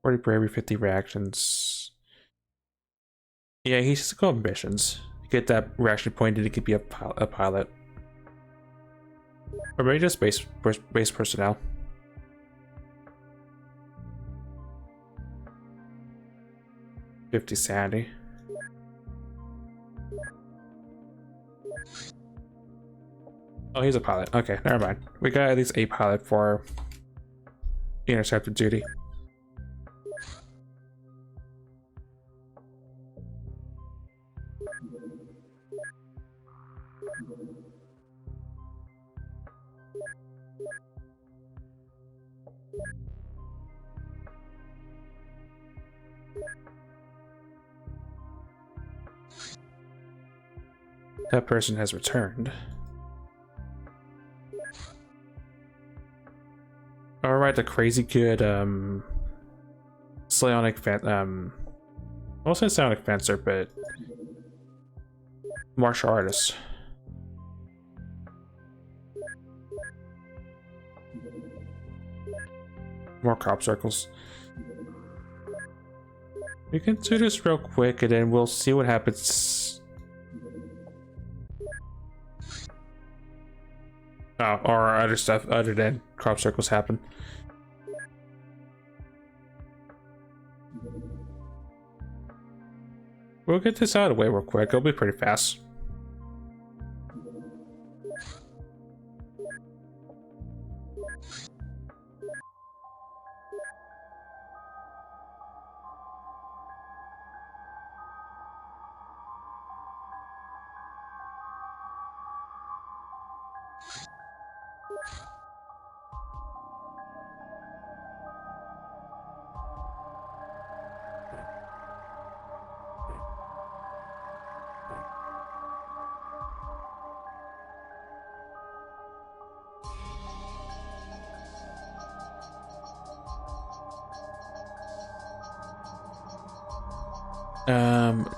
40 bravery, 50 reactions. Yeah, he needs to go on missions. Get that reaction point and he could be a pilot. Or maybe just base personnel. $50 sanity. Oh, he's a pilot. Okay, never mind. We got at least a pilot for interceptor duty. That person has returned. Alright, the crazy good psionic I won't say psionic fencer, but martial artist. More crop circles. We can do this real quick and then we'll see what happens. Oh, or other stuff other than crop circles happen. We'll get this out of the way real quick. It'll be pretty fast.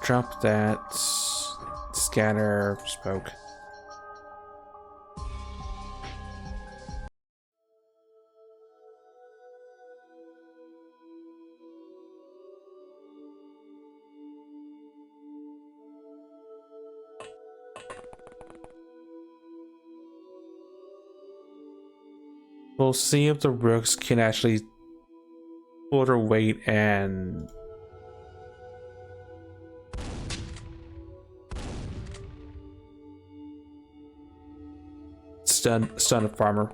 Drop that scanner spoke. We'll see if the rooks can actually pull their weight and stun a farmer.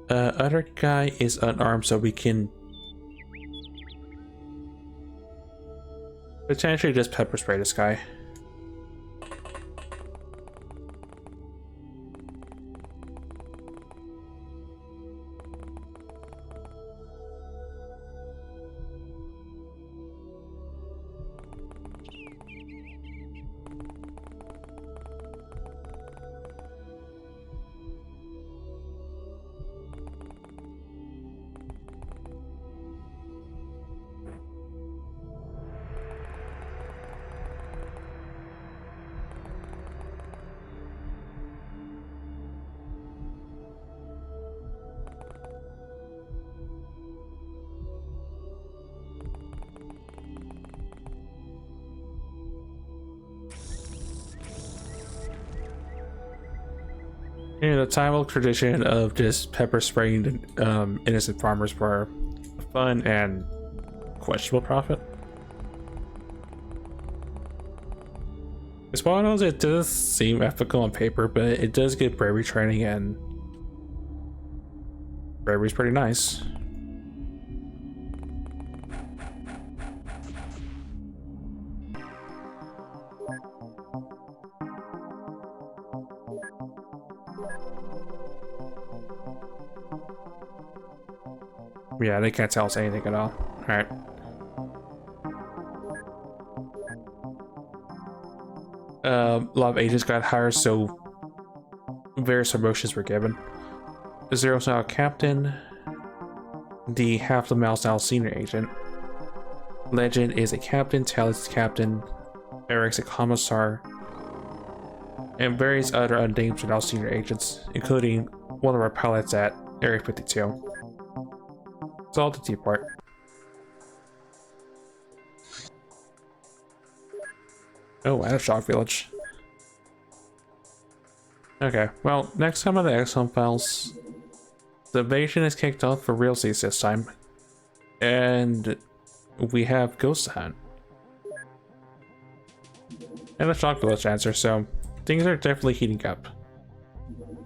Other guy is unarmed, so we can potentially just pepper spray this guy. You know, the time old tradition of just pepper spraying innocent farmers for fun and questionable profit. As far as it does seem ethical on paper, but it does get bravery training, and bravery's pretty nice. Yeah, they can't tell us anything at all. Alright. A lot of agents got hired, so various promotions were given. Zero's now a captain. The Half the Mouse now senior agent. Legend is a captain, Tally's a captain, Eric's a commissar, and various other unnamed are now senior agents, including one of our pilots at Area 52. It's all the T part. Oh, and a shock village. Okay, well, next time on the XCOM Files, the invasion is kicked off for realsies this time, and we have Ghost Hunt and a shock village answer, so things are definitely heating up.